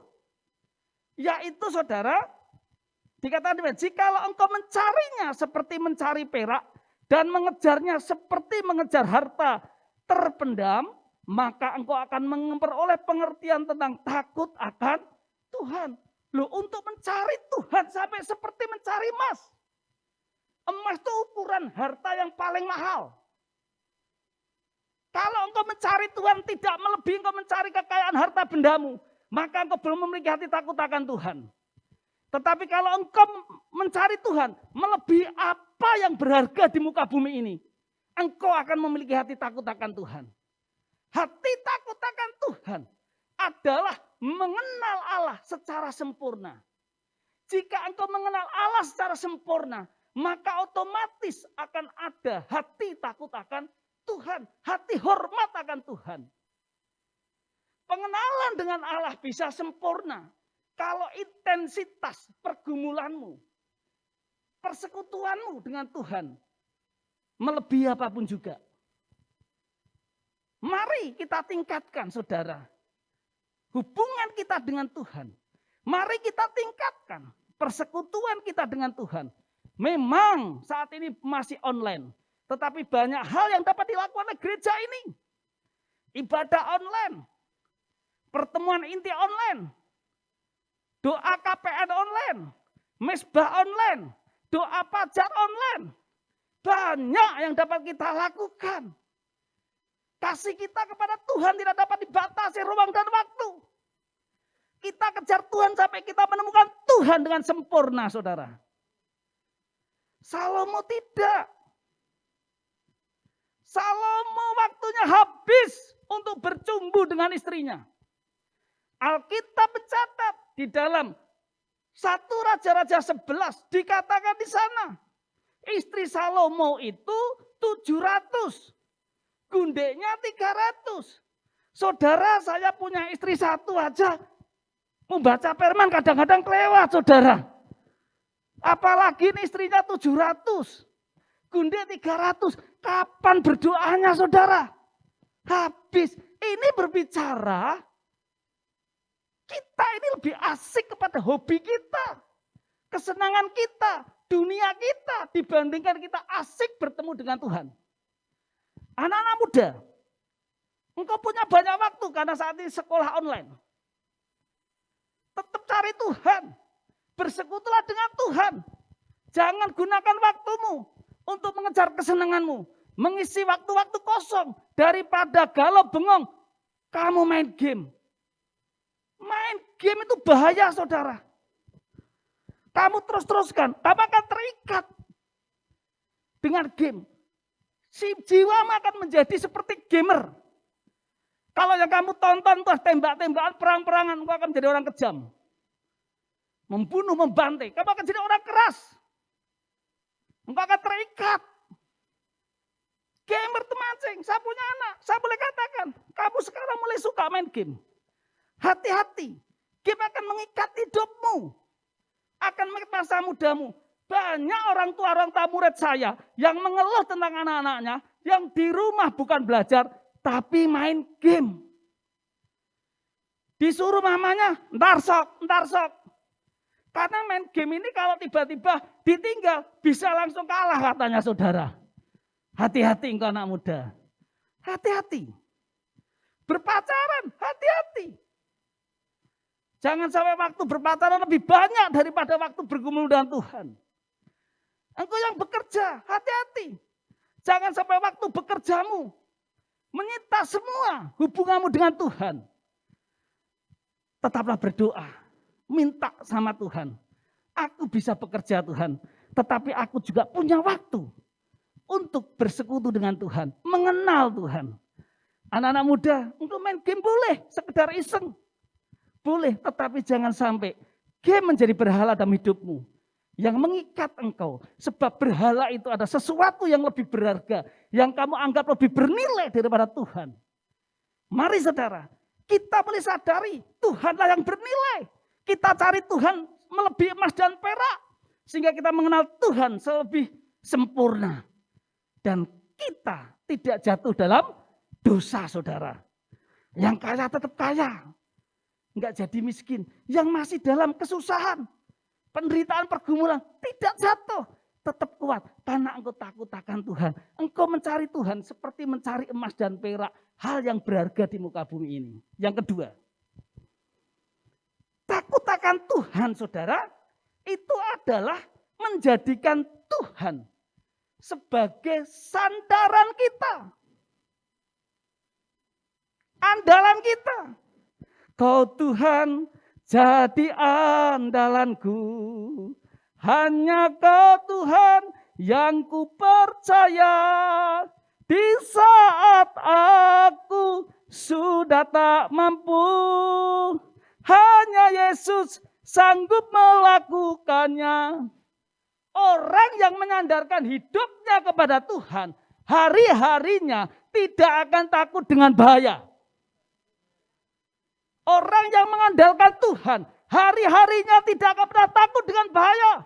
yaitu saudara, dikatakan jikalau engkau mencarinya seperti mencari perak dan mengejarnya seperti mengejar harta terpendam, maka engkau akan memperoleh pengertian tentang takut akan Tuhan. Loh, untuk mencari Tuhan sampai seperti mencari emas. Emas itu ukuran harta yang paling mahal. Kalau engkau mencari Tuhan tidak melebihi engkau mencari kekayaan harta bendamu, maka engkau belum memiliki hati takut akan Tuhan. Tetapi kalau engkau mencari Tuhan melebihi apa yang berharga di muka bumi ini, engkau akan memiliki hati takut akan Tuhan. Hati takut akan Tuhan adalah mengenal Allah secara sempurna. Jika engkau mengenal Allah secara sempurna, maka otomatis akan ada hati takut akan Tuhan, hati hormat akan Tuhan. Pengenalan dengan Allah bisa sempurna Kalau intensitas pergumulanmu, persekutuanmu dengan Tuhan melebihi apapun juga, mari kita tingkatkan, saudara, hubungan kita dengan Tuhan. Mari kita tingkatkan persekutuan kita dengan Tuhan. Memang saat ini masih online, tetapi banyak hal yang dapat dilakukan oleh gereja ini. Ibadah online, pertemuan inti online, doa KPN online, mesbah online, doa pajar online. Banyak yang dapat kita lakukan. Kasih kita kepada Tuhan tidak dapat dibatasi ruang dan waktu. Kita kejar Tuhan sampai kita menemukan Tuhan dengan sempurna, saudara. Salomo tidak. Salomo waktunya habis untuk bercumbu dengan istrinya. Alkitab mencatat di dalam 1 Raja-Raja 11 dikatakan di sana. Istri Salomo itu 700. Gundeknya 300. Saudara, saya punya istri satu aja. Membaca firman kadang-kadang kelewat, saudara. Apalagi ini istrinya 700. Gundek 300. Kapan berdoanya, saudara? Habis. Ini berbicara, kita ini lebih asik kepada hobi kita. Kesenangan kita, dunia kita, dibandingkan kita asik bertemu dengan Tuhan. Anak-anak muda, engkau punya banyak waktu karena saat ini sekolah online. Tetap cari Tuhan, bersekutulah dengan Tuhan. Jangan gunakan waktumu untuk mengejar kesenanganmu, mengisi waktu-waktu kosong daripada galau bengong. Kamu main game. Main game itu bahaya, saudara. Kamu terus-teruskan, kamu akan terikat dengan game. Si jiwamu akan menjadi seperti gamer. Kalau yang kamu tonton tuh tembak-tembakan, perang-perangan, kamu akan menjadi orang kejam. Membunuh, membantai, kamu akan jadi orang keras. Engkau akan terikat. Gamer itu mancing, saya punya anak, saya boleh katakan, kamu sekarang mulai suka main game. Hati-hati, game akan mengikat hidupmu. Akan mengikat masa mudamu. Banyak orang tua murid saya yang mengeluh tentang anak-anaknya yang di rumah bukan belajar tapi main game. Disuruh mamanya, ntar sok. Karena main game ini kalau tiba-tiba ditinggal bisa langsung kalah katanya, saudara. Hati-hati engkau anak muda. Hati-hati. Berpacaran, hati-hati. Jangan sampai waktu berpacaran lebih banyak daripada waktu bergumul dengan Tuhan. Engkau yang bekerja, hati-hati. Jangan sampai waktu bekerjamu menyita semua hubunganmu dengan Tuhan. Tetaplah berdoa, minta sama Tuhan. Aku bisa bekerja Tuhan, tetapi aku juga punya waktu untuk bersekutu dengan Tuhan, mengenal Tuhan. Anak-anak muda, engkau main game boleh, sekedar iseng. Boleh, tetapi jangan sampai game menjadi berhala dalam hidupmu. Yang mengikat engkau. Sebab berhala itu ada sesuatu yang lebih berharga. Yang kamu anggap lebih bernilai daripada Tuhan. Mari saudara, kita boleh sadari Tuhanlah yang bernilai. Kita cari Tuhan melebihi emas dan perak. Sehingga kita mengenal Tuhan selebih sempurna. Dan kita tidak jatuh dalam dosa, saudara. Yang kaya tetap kaya. Enggak jadi miskin. Yang masih dalam kesusahan, penderitaan, pergumulan, tidak jatuh. Tetap kuat. Karena engkau takut akan Tuhan. Engkau mencari Tuhan seperti mencari emas dan perak. Hal yang berharga di muka bumi ini. Yang kedua. Takut akan Tuhan, saudara. Itu adalah menjadikan Tuhan sebagai sandaran kita. Andalan kita. Kau Tuhan jadi andalanku, hanya Kau Tuhan yang ku percaya. Di saat aku sudah tak mampu, hanya Yesus sanggup melakukannya. Orang yang menyandarkan hidupnya kepada Tuhan, hari-harinya tidak akan takut dengan bahaya. Orang yang mengandalkan Tuhan, Hari-harinya tidak akan pernah takut dengan bahaya.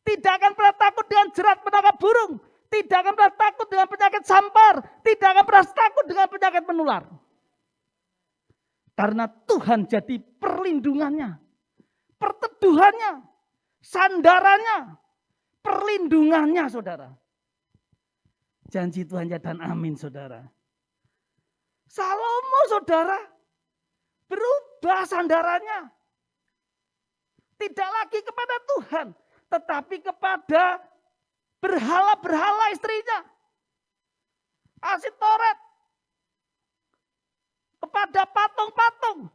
Tidak akan pernah takut dengan jerat penangkap burung. Tidak akan pernah takut dengan penyakit sampar. Tidak akan pernah takut dengan penyakit menular. Karena Tuhan jadi perlindungannya, perteduhannya, sandarannya, perlindungannya, saudara. Janji Tuhan ya dan amin, saudara. Salomo, saudara, berubah sandarannya. Tidak lagi kepada Tuhan, tetapi kepada berhala-berhala istrinya. Asitoret. Kepada patung-patung.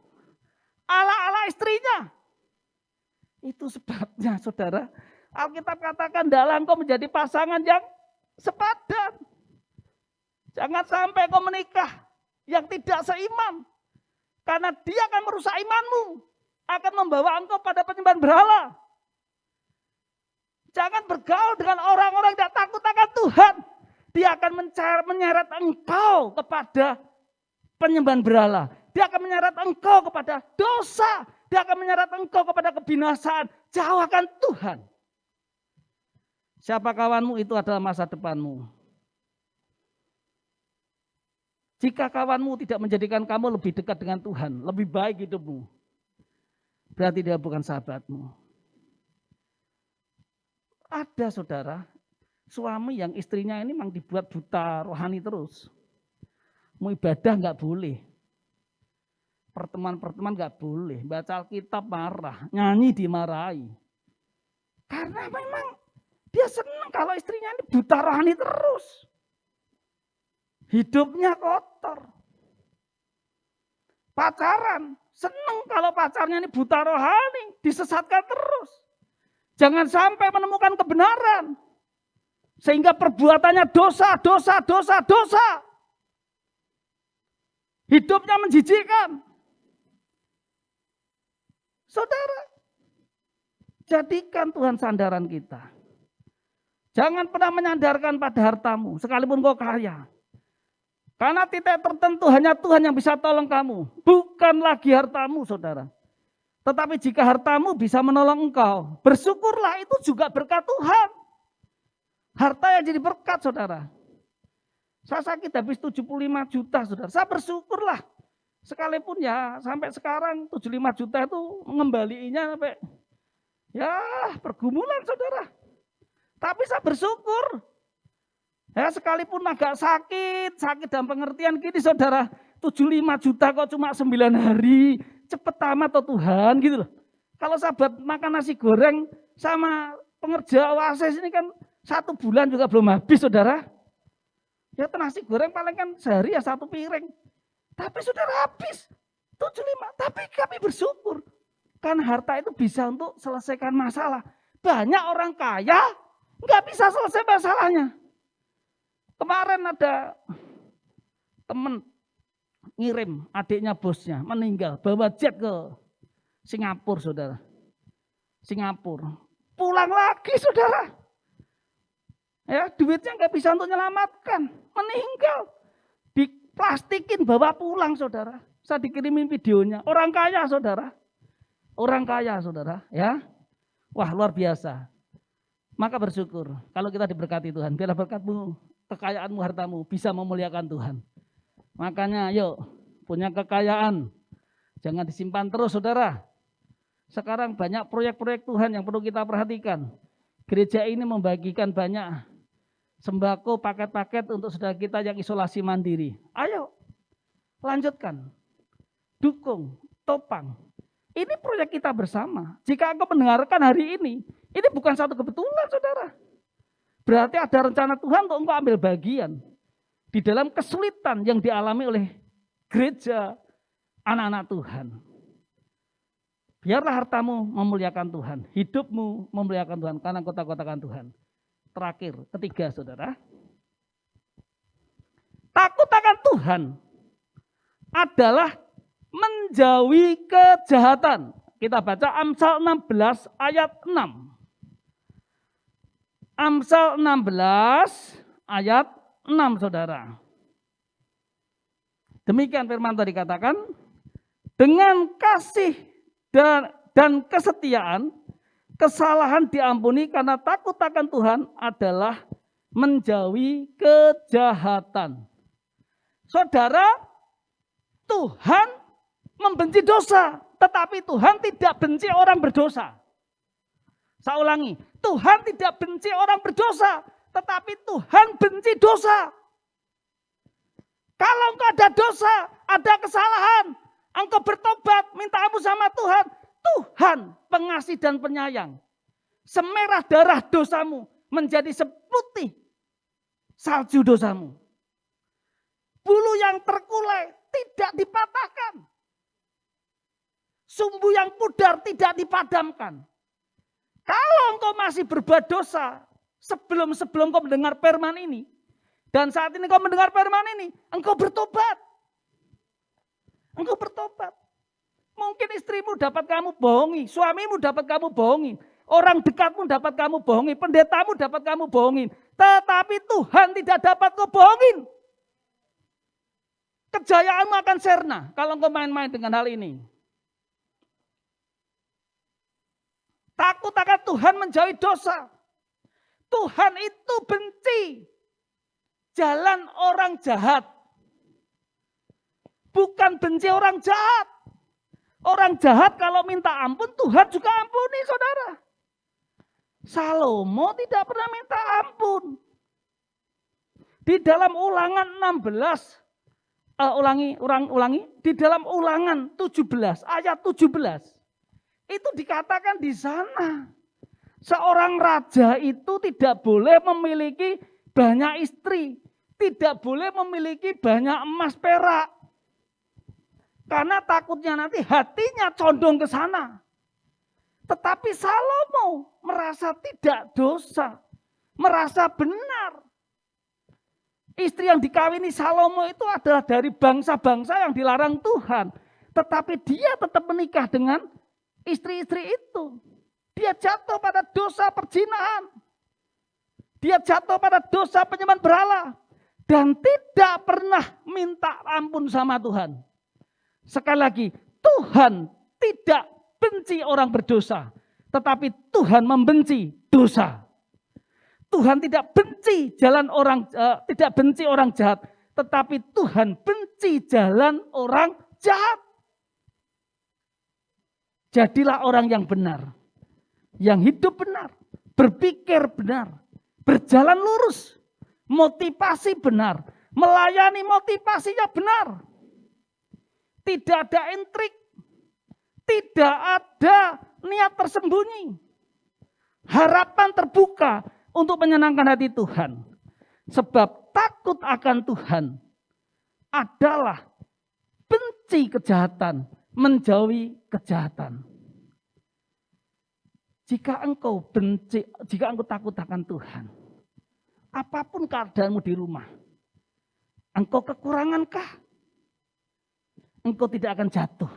Ala-ala istrinya. Itu sebabnya, saudara. Alkitab katakan, hendaklah engkau menjadi pasangan yang sepadan. Jangan sampai kau menikah yang tidak seiman. Karena dia akan merusak imanmu. Akan membawa engkau pada penyembahan berhala. Jangan bergaul dengan orang-orang yang tidak takut akan Tuhan. Dia akan menyeret engkau kepada penyembahan berhala. Dia akan menyeret engkau kepada dosa. Dia akan menyeret engkau kepada kebinasaan. Jauhkan Tuhan. Siapa kawanmu itu adalah masa depanmu. Jika kawanmu tidak menjadikan kamu lebih dekat dengan Tuhan, lebih baik hidupmu, berarti dia bukan sahabatmu. Ada saudara, suami yang istrinya ini memang dibuat buta rohani terus. Mau ibadah nggak boleh. Pertemuan-pertemuan nggak boleh. Baca Alkitab marah, nyanyi dimarahi. Karena memang dia senang kalau istrinya ini buta rohani terus. Hidupnya kotor. Pacaran, senang kalau pacarnya ini buta rohani, disesatkan terus. Jangan sampai menemukan kebenaran. Sehingga perbuatannya dosa. Hidupnya menjijikkan. Saudara, jadikan Tuhan sandaran kita. Jangan pernah menyandarkan pada hartamu, sekalipun kau kaya. Karena titik tertentu hanya Tuhan yang bisa tolong kamu. Bukan lagi hartamu, saudara. Tetapi jika hartamu bisa menolong engkau, bersyukurlah, itu juga berkat Tuhan. Harta yang jadi berkat, saudara. Saya sakit habis 75 juta, saudara. Saya bersyukurlah. Sekalipun ya sampai sekarang 75 juta itu mengembaliinya sampai ya pergumulan, saudara. Tapi saya bersyukur. Ya sekalipun agak sakit dalam pengertian gini, saudara. 75 juta kok cuma 9 hari. Cepet amat toh Tuhan gitu loh. Kalau sahabat makan nasi goreng sama pengerja OASIS ini kan 1 bulan juga belum habis, saudara. Ya nasi goreng paling kan sehari ya 1 piring. Tapi saudara habis 75. Tapi kami bersyukur. Karena harta itu bisa untuk selesaikan masalah. Banyak orang kaya nggak bisa selesai masalahnya. Kemarin ada teman ngirim adiknya bosnya meninggal, bawa jet ke Singapura, saudara. Singapura. Pulang lagi, saudara. Ya, duitnya nggak bisa untuk menyelamatkan, meninggal. Diplastikin bawa pulang, saudara. Saya dikirimin videonya. Orang kaya, saudara. Orang kaya, saudara. Ya, wah luar biasa. Maka bersyukur kalau kita diberkati Tuhan. Biarlah berkatmu, kekayaanmu, hartamu bisa memuliakan Tuhan. Makanya yuk punya kekayaan. Jangan disimpan terus, saudara. Sekarang banyak proyek-proyek Tuhan yang perlu kita perhatikan. Gereja ini membagikan banyak sembako, paket-paket untuk saudara kita yang isolasi mandiri. Ayo, lanjutkan. Dukung, topang. Ini proyek kita bersama. Jika engkau mendengarkan hari ini bukan satu kebetulan, saudara. Berarti ada rencana Tuhan untuk engkau ambil bagian di dalam kesulitan yang dialami oleh gereja anak-anak Tuhan. Biarlah hartamu memuliakan Tuhan, hidupmu memuliakan Tuhan, karena kota-kotakan Tuhan. Terakhir, ketiga, saudara. Takut akan Tuhan adalah menjauhi kejahatan. Kita baca Amsal 16 ayat 6. Amsal 16 ayat 6, saudara. Demikian firman tadi katakan, dengan kasih dan kesetiaan, kesalahan diampuni karena takut akan Tuhan adalah menjauhi kejahatan. Saudara, Tuhan membenci dosa, tetapi Tuhan tidak benci orang berdosa. Saya ulangi, Tuhan tidak benci orang berdosa, tetapi Tuhan benci dosa. Kalau engkau ada dosa, ada kesalahan, engkau bertobat, minta ampun sama Tuhan, Tuhan pengasih dan penyayang. Semerah darah dosamu menjadi seputih salju dosamu. Bulu yang terkulai tidak dipatahkan. Sumbu yang pudar tidak dipadamkan. Kalau engkau masih berbuat dosa sebelum kau mendengar firman ini, dan saat ini kau mendengar firman ini, engkau bertobat. Engkau bertobat. Mungkin istrimu dapat kamu bohongi, suamimu dapat kamu bohongi, orang dekatmu dapat kamu bohongi, pendetamu dapat kamu bohongin. Tetapi Tuhan tidak dapat kau bohongin. Kejayaanmu akan serna kalau engkau main-main dengan hal ini. Takut akan Tuhan menjauhi dosa. Tuhan itu benci jalan orang jahat. Bukan benci orang jahat. Orang jahat kalau minta ampun, Tuhan juga ampuni, saudara. Salomo tidak pernah minta ampun. Di dalam Ulangan 16, ulangi, di dalam Ulangan 17, ayat 17. Itu dikatakan di sana, seorang raja itu tidak boleh memiliki banyak istri, tidak boleh memiliki banyak emas perak. Karena takutnya nanti hatinya condong ke sana. Tetapi Salomo merasa tidak dosa, merasa benar. Istri yang dikawini Salomo itu adalah dari bangsa-bangsa yang dilarang Tuhan. Tetapi dia tetap menikah dengan istri-istri itu. Dia jatuh pada dosa perzinahan. Dia jatuh pada dosa penyembahan berhala. Dan tidak pernah minta ampun sama Tuhan. Sekali lagi, Tuhan tidak benci orang berdosa. Tetapi Tuhan membenci dosa. Tuhan tidak benci tidak benci orang jahat. Tetapi Tuhan benci jalan orang jahat. Jadilah orang yang benar, yang hidup benar, berpikir benar, berjalan lurus, motivasi benar, melayani motivasinya benar. Tidak ada intrik, tidak ada niat tersembunyi. Harapan terbuka untuk menyenangkan hati Tuhan. Sebab takut akan Tuhan adalah benci kejahatan, menjauhi kejahatan. Jika engkau takut akan Tuhan, apapun keadaanmu di rumah, engkau kekurangankah? Engkau tidak akan jatuh.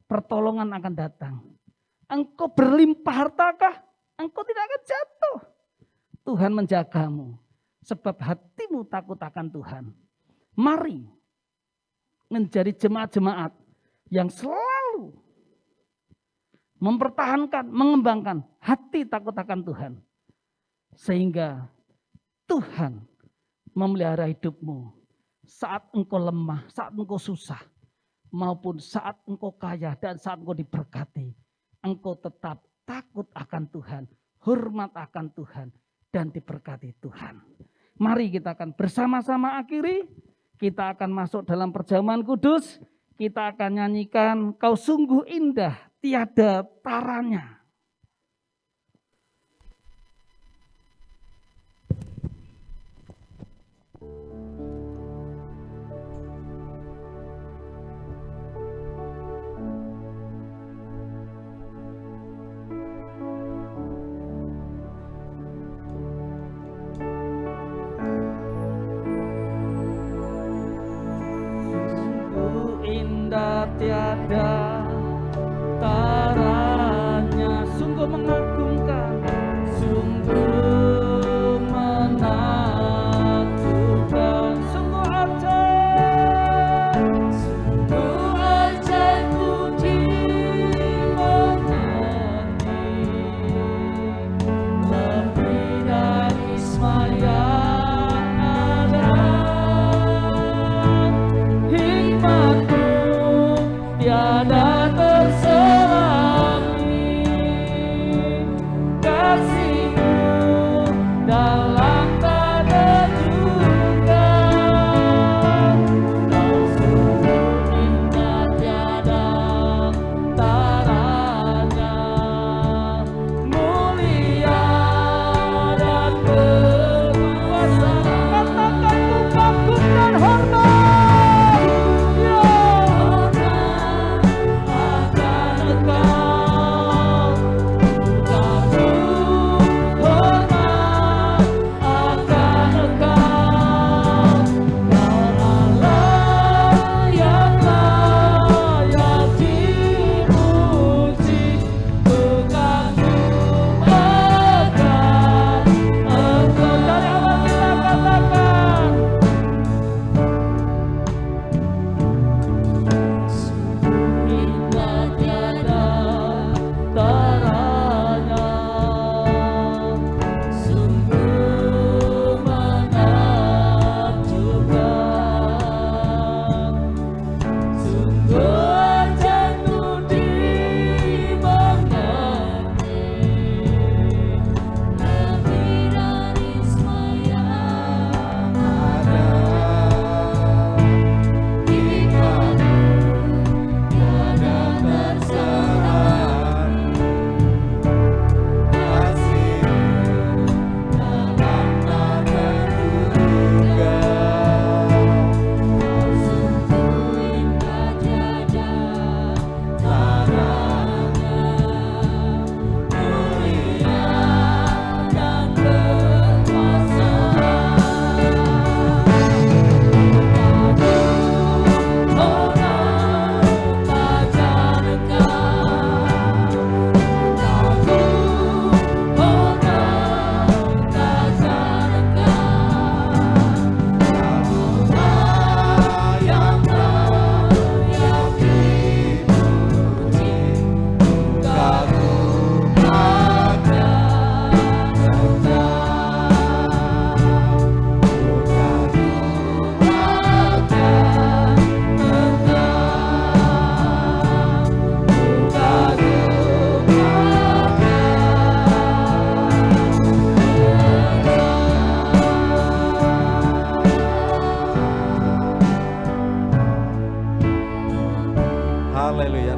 Pertolongan akan datang. Engkau berlimpah hartakah? Engkau tidak akan jatuh. Tuhan menjagamu. Sebab hatimu takut akan Tuhan. Mari menjadi jemaat-jemaat yang selalu mempertahankan, mengembangkan hati takut akan Tuhan. Sehingga Tuhan memelihara hidupmu saat engkau lemah, saat engkau susah, maupun saat engkau kaya dan saat engkau diberkati. Engkau tetap takut akan Tuhan, hormat akan Tuhan, dan diberkati Tuhan. Mari kita akan bersama-sama akhiri, kita akan masuk dalam perjamuan kudus, kita akan nyanyikan Kau Sungguh Indah, Tiada Taranya. Indah tiada taranya,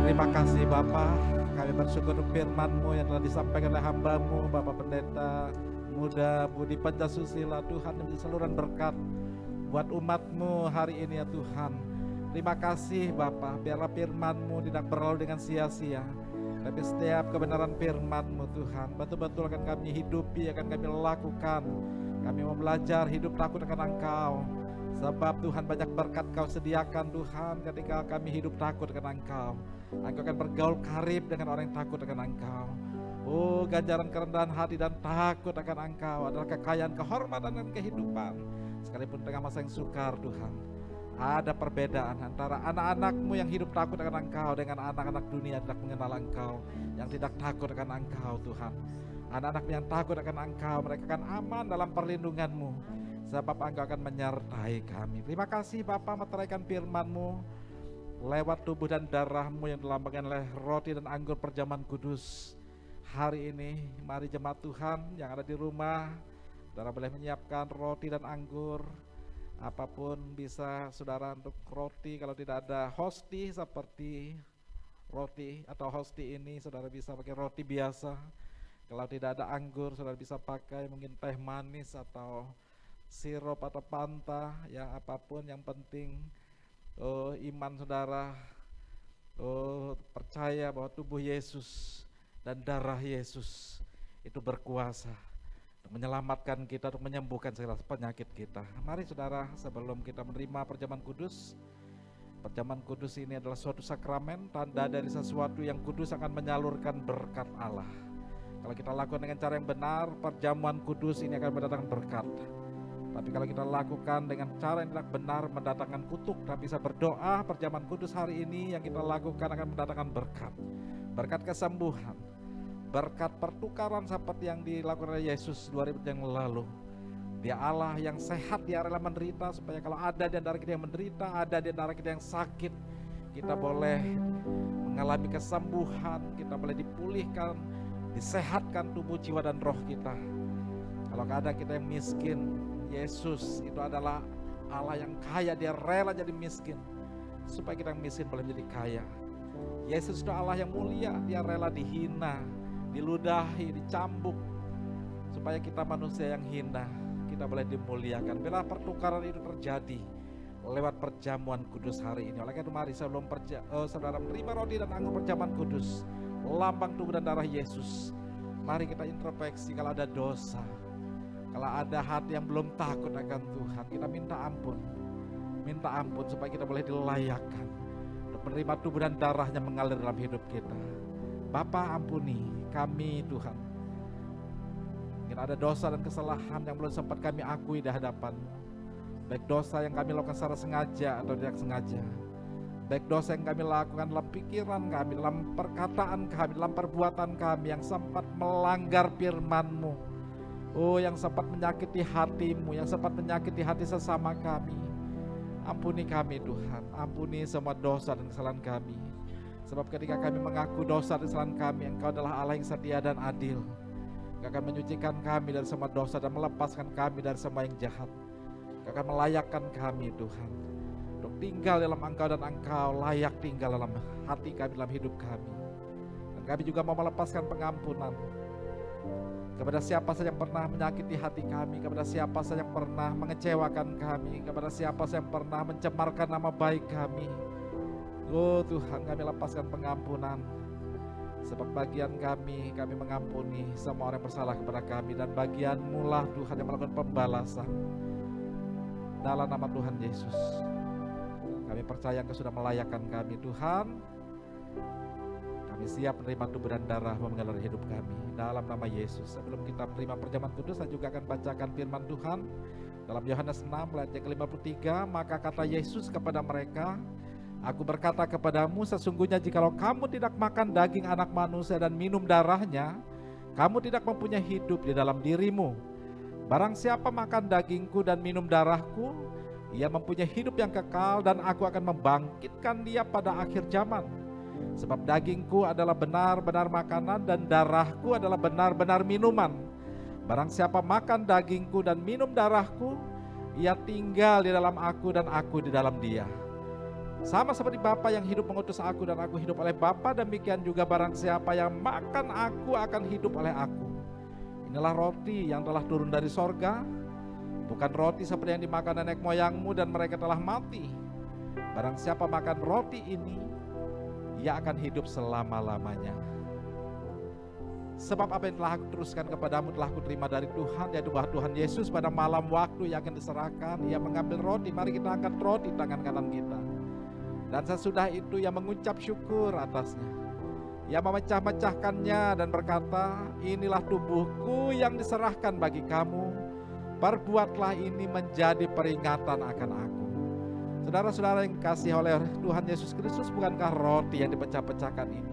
Terima kasih Bapa, kami bersyukur untuk firman-Mu yang telah disampaikan oleh hamba-Mu, Bapak Pendeta Muda Budi Pancasusila. Tuhan, menjadi saluran berkat buat umat-Mu hari ini ya Tuhan. Terima kasih Bapa, biarlah firman-Mu tidak berlalu dengan sia-sia, tapi setiap kebenaran firman-Mu Tuhan betul-betul akan kami hidupi, akan kami lakukan. Kami mau belajar hidup takut akan Engkau, sebab Tuhan banyak berkat Kau sediakan Tuhan ketika kami hidup takut akan Engkau. Engkau akan bergaul karib dengan orang yang takut akan Engkau. Oh, ganjaran kerendahan hati dan takut akan Engkau adalah kekayaan, kehormatan dan kehidupan. Sekalipun tengah masa yang sukar Tuhan, ada perbedaan antara anak-anak-Mu yang hidup takut akan Engkau dengan anak-anak dunia yang tidak mengenal Engkau, yang tidak takut akan Engkau Tuhan. Anak-anak yang takut akan Engkau, mereka akan aman dalam perlindungan-Mu, sebab Engkau akan menyertai kami. Terima kasih Bapa, meteraikan firman-Mu lewat tubuh dan darah-Mu yang dilambangkan oleh roti dan anggur perjamuan kudus. Hari ini mari jemaat Tuhan yang ada di rumah, saudara boleh menyiapkan roti dan anggur. Apapun bisa saudara untuk roti, kalau tidak ada hosti seperti roti atau hosti ini, saudara bisa pakai roti biasa. Kalau tidak ada anggur, saudara bisa pakai mungkin teh manis atau sirup atau Fanta, ya apapun, yang penting iman saudara percaya bahwa tubuh Yesus dan darah Yesus itu berkuasa untuk menyelamatkan kita, untuk menyembuhkan segala penyakit kita. Mari saudara, sebelum kita menerima perjamuan kudus, perjamuan kudus ini adalah suatu sakramen, tanda dari sesuatu yang kudus akan menyalurkan berkat Allah. Kalau kita lakukan dengan cara yang benar, perjamuan kudus ini akan mendatangkan berkat. Tapi kalau kita lakukan dengan cara yang tidak benar, mendatangkan kutuk. Tak bisa berdoa, perjamuan kudus hari ini yang kita lakukan akan mendatangkan berkat. Berkat kesembuhan, berkat pertukaran seperti yang dilakukan oleh Yesus 2000 tahun yang lalu. Dia Allah yang sehat, Dia rela menderita supaya kalau ada di antara kita yang menderita, ada di antara kita yang sakit, kita boleh mengalami kesembuhan, kita boleh dipulihkan, disehatkan tubuh, jiwa dan roh kita. Kalau ada kita yang miskin, Yesus itu adalah Allah yang kaya, Dia rela jadi miskin supaya kita yang miskin boleh menjadi kaya. Yesus itu Allah yang mulia, Dia rela dihina, diludahi, dicambuk supaya kita manusia yang hina, kita boleh dimuliakan. Bila pertukaran itu terjadi lewat perjamuan kudus hari ini. Oleh karena itu mari sebelum saudara menerima roti dan anggur perjamuan kudus, lambang tubuh dan darah Yesus, mari kita introspeksi. Kalau ada dosa, kalau ada hati yang belum takut akan Tuhan, kita minta ampun supaya kita boleh dilayakkan untuk menerima tubuh dan darahnya mengalir dalam hidup kita. Bapa, ampuni kami Tuhan, mungkin ada dosa dan kesalahan yang belum sempat kami akui di hadapan-Mu, baik dosa yang kami lakukan secara sengaja atau tidak sengaja, baik dosa yang kami lakukan dalam pikiran kami, dalam perkataan kami, dalam perbuatan kami yang sempat melanggar firman-Mu, yang sempat menyakiti hati-Mu, yang sempat menyakiti hati sesama kami. Ampuni kami Tuhan, ampuni semua dosa dan kesalahan kami. Sebab ketika kami mengaku dosa dan kesalahan kami, Engkau adalah Allah yang setia dan adil. Engkau akan menyucikan kami dari semua dosa dan melepaskan kami dari semua yang jahat. Engkau akan melayakkan kami Tuhan untuk tinggal dalam Engkau, dan Engkau layak tinggal dalam hati kami, dalam hidup kami. Dan kami juga mau melepaskan pengampunan kepada siapa saja yang pernah menyakiti hati kami, kepada siapa saja yang pernah mengecewakan kami, kepada siapa saja yang pernah mencemarkan nama baik kami. Oh Tuhan, kami lepaskan pengampunan, sebab bagian kami mengampuni semua orang yang bersalah kepada kami, dan bagian-Mu lah Tuhan yang melakukan pembalasan. Dalam nama Tuhan Yesus, kami percaya Engkau sudah melayakkan kami Tuhan. Kami siap menerima tubuh dan darah mengalir hidup kami dalam nama Yesus. Sebelum kita menerima perjamuan kudus, saya juga akan bacakan firman Tuhan dalam Yohanes 6 ayat yang ke-53. Maka kata Yesus kepada mereka, Aku berkata kepadamu, sesungguhnya jikalau kamu tidak makan daging anak manusia dan minum darahnya, kamu tidak mempunyai hidup di dalam dirimu. Barang siapa makan dagingku dan minum darahku, ia mempunyai hidup yang kekal, dan aku akan membangkitkan dia pada akhir zaman. Sebab dagingku adalah benar-benar makanan, dan darahku adalah benar-benar minuman. Barang siapa makan dagingku dan minum darahku, ia tinggal di dalam aku dan aku di dalam dia. Sama seperti Bapa yang hidup mengutus aku dan aku hidup oleh Bapa, demikian juga barang siapa yang makan aku akan hidup oleh aku. Inilah roti yang telah turun dari sorga, bukan roti seperti yang dimakan nenek moyangmu dan mereka telah mati. Barang siapa makan roti ini, ia akan hidup selama-lamanya. Sebab apa yang telah aku teruskan kepadamu telah aku terima dari Tuhan, yaitu bahwa Tuhan Yesus pada malam waktu yang akan diserahkan, ia mengambil roti. Mari kita angkat roti tangan kanan kita. Dan sesudah itu ia mengucap syukur atasnya. Ia memecah-mecahkannya dan berkata, inilah tubuhku yang diserahkan bagi kamu. Perbuatlah ini menjadi peringatan akan aku. Saudara-saudara yang dikasihi oleh Tuhan Yesus Kristus, bukankah roti yang dipecah-pecahkan ini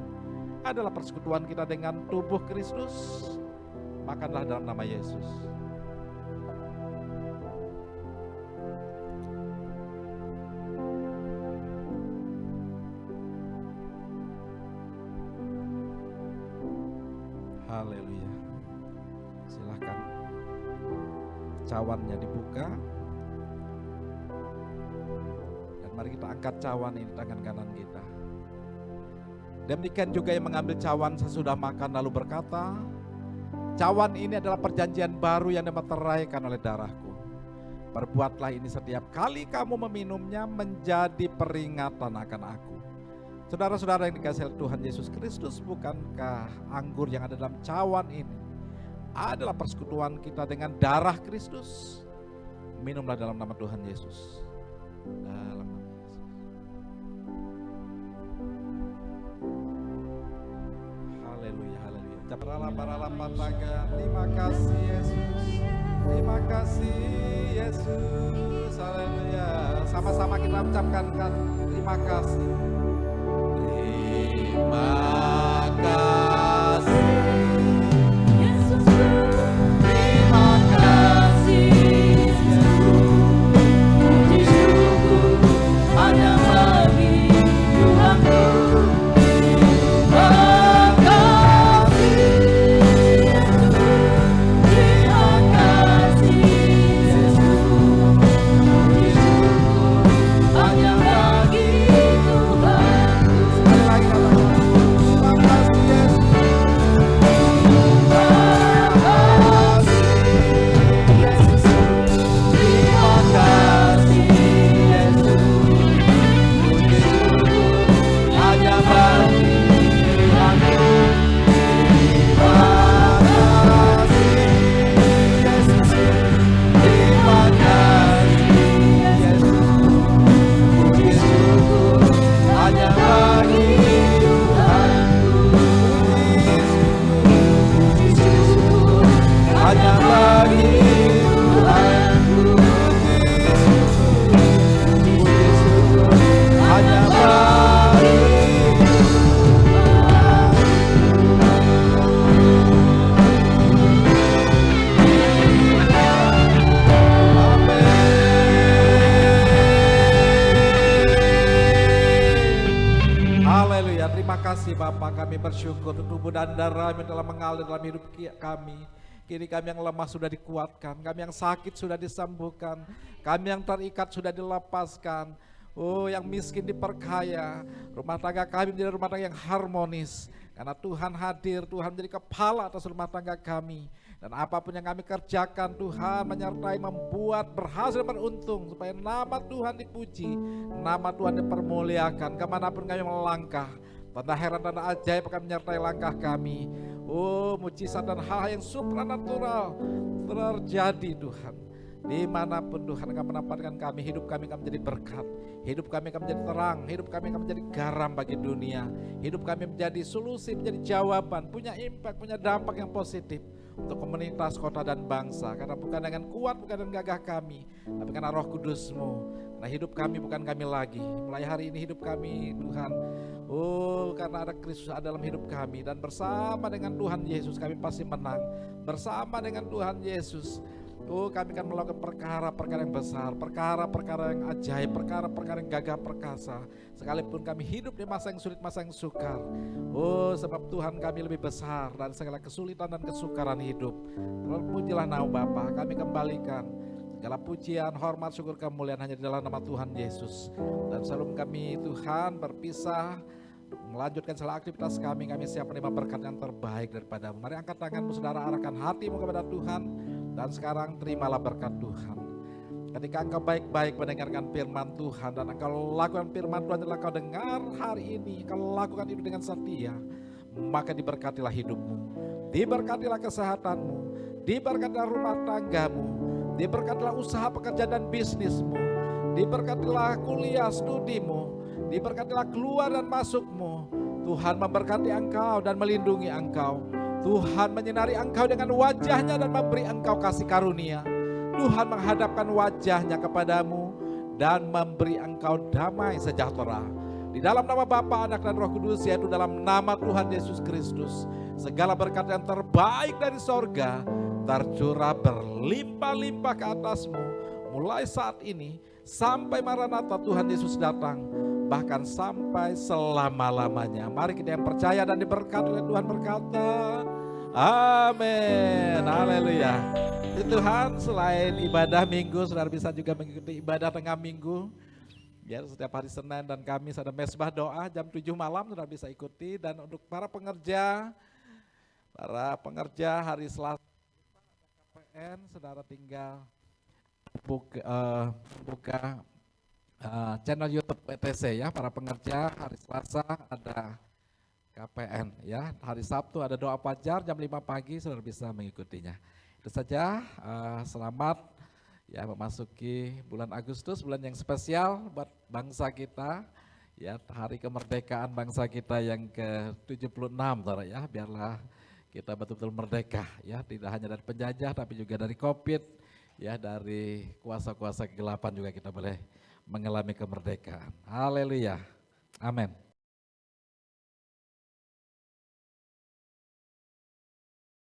adalah persekutuan kita dengan tubuh Kristus? Makanlah dalam nama Yesus. Haleluya. Silakan cawannya dibuka. Dan mari kita angkat cawan ini tangan kanan kita. Demikian juga yang mengambil cawan sesudah makan lalu berkata, cawan ini adalah perjanjian baru yang dimeteraikan oleh darahku. Perbuatlah ini setiap kali kamu meminumnya menjadi peringatan akan aku. Saudara-saudara yang dikasihi Tuhan Yesus Kristus, bukankah anggur yang ada dalam cawan ini adalah persekutuan kita dengan darah Kristus? Minumlah dalam nama Tuhan Yesus. Dalam nama Yesus. Haleluya, haleluya. Paralah pataga. Terima kasih Yesus. Terima kasih Yesus. Haleluya. Sama-sama kita ucapkan terima kasih. Terima kasih Yesus, terima kasih Yesus, puji syukur hanya bagi Tuhanku. Terima kasih Yesus, terima kasih Yesus, puji syukur hanya bagi Tuhanku. Sekali lagi Bapa, kami bersyukur tubuh dan darah yang telah mengalir dalam hidup kami. Kini kami yang lemah sudah dikuatkan, kami yang sakit sudah disembuhkan, kami yang terikat sudah dilepaskan. Oh, yang miskin diperkaya, rumah tangga kami menjadi rumah tangga yang harmonis. Karena Tuhan hadir, Tuhan menjadi kepala atas rumah tangga kami. Dan apapun yang kami kerjakan, Tuhan menyertai, membuat berhasil, beruntung. Supaya nama Tuhan dipuji, nama Tuhan dipermuliakan. Kemanapun kami melangkah, tanda heran, tanda ajaib akan menyertai langkah kami. Oh, mujizat dan hal yang supranatural terjadi Tuhan. Dimanapun Tuhan akan menempatkan kami, hidup kami akan menjadi berkat. Hidup kami akan menjadi terang, hidup kami akan menjadi garam bagi dunia. Hidup kami menjadi solusi, menjadi jawaban, punya impact, punya dampak yang positif untuk komunitas, kota dan bangsa. Karena bukan dengan kuat, bukan dengan gagah kami, tapi karena Roh Kudus-Mu. Karena hidup kami bukan kami lagi. Mulai hari ini hidup kami Tuhan, oh, karena ada Kristus dalam hidup kami. Dan bersama dengan Tuhan Yesus kami pasti menang. Bersama dengan Tuhan Yesus, oh, kami akan melakukan perkara-perkara yang besar, perkara-perkara yang ajaib, perkara-perkara yang gagah perkasa. Sekalipun kami hidup di masa yang sulit, masa yang sukar. Oh, sebab Tuhan kami lebih besar dari segala kesulitan dan kesukaran hidup. Terpujilah nama Bapa, kami kembalikan Segala pujian, hormat, syukur, kemuliaan hanya di dalam nama Tuhan Yesus. Dan sebelum kami Tuhan berpisah, melanjutkan segala aktivitas kami siap menerima berkat yang terbaik daripada-Mu. Mari angkat tanganmu saudara, arahkan hatimu kepada Tuhan. Dan sekarang terimalah berkat Tuhan. Ketika engkau baik-baik mendengarkan firman Tuhan dan engkau lakukan firman Tuhan yang engkau dengar hari ini, engkau lakukan itu dengan setia, maka diberkatilah hidupmu, diberkatilah kesehatanmu, diberkatilah rumah tanggamu, diberkatilah usaha pekerjaan dan bisnismu, diberkatilah kuliah studimu, diberkatilah keluar dan masukmu. Tuhan memberkati engkau dan melindungi engkau. Tuhan menyinari engkau dengan wajahnya dan memberi engkau kasih karunia. Tuhan menghadapkan wajahnya kepadamu dan memberi engkau damai sejahtera. Di dalam nama Bapa, Anak dan Roh Kudus, yaitu dalam nama Tuhan Yesus Kristus, segala berkat yang terbaik dari sorga tercurah berlimpah-limpah ke atasmu mulai saat ini sampai Maranatha Tuhan Yesus datang, bahkan sampai selama-lamanya. Mari kita yang percaya dan diberkati oleh Tuhan berkata, amin, haleluya. Tuhan, selain ibadah minggu, saudara bisa juga mengikuti ibadah tengah minggu. Ya, setiap hari Senin dan Kamis ada mesbah doa jam 7 malam, saudara bisa ikuti. Dan untuk para pengerja hari Selasa KPN, saudara tinggal buka channel YouTube PTC ya. Para pengerja hari Selasa ada KPN ya. Hari Sabtu ada doa fajar jam 5 pagi, saudara bisa mengikutinya. Itu saja, selamat ya memasuki bulan Agustus, bulan yang spesial buat bangsa kita ya, hari kemerdekaan bangsa kita yang ke-76 saudara ya. Biarlah kita betul-betul merdeka ya, tidak hanya dari penjajah tapi juga dari Covid ya, dari kuasa-kuasa kegelapan juga kita boleh mengalami kemerdekaan. Haleluya. Amin.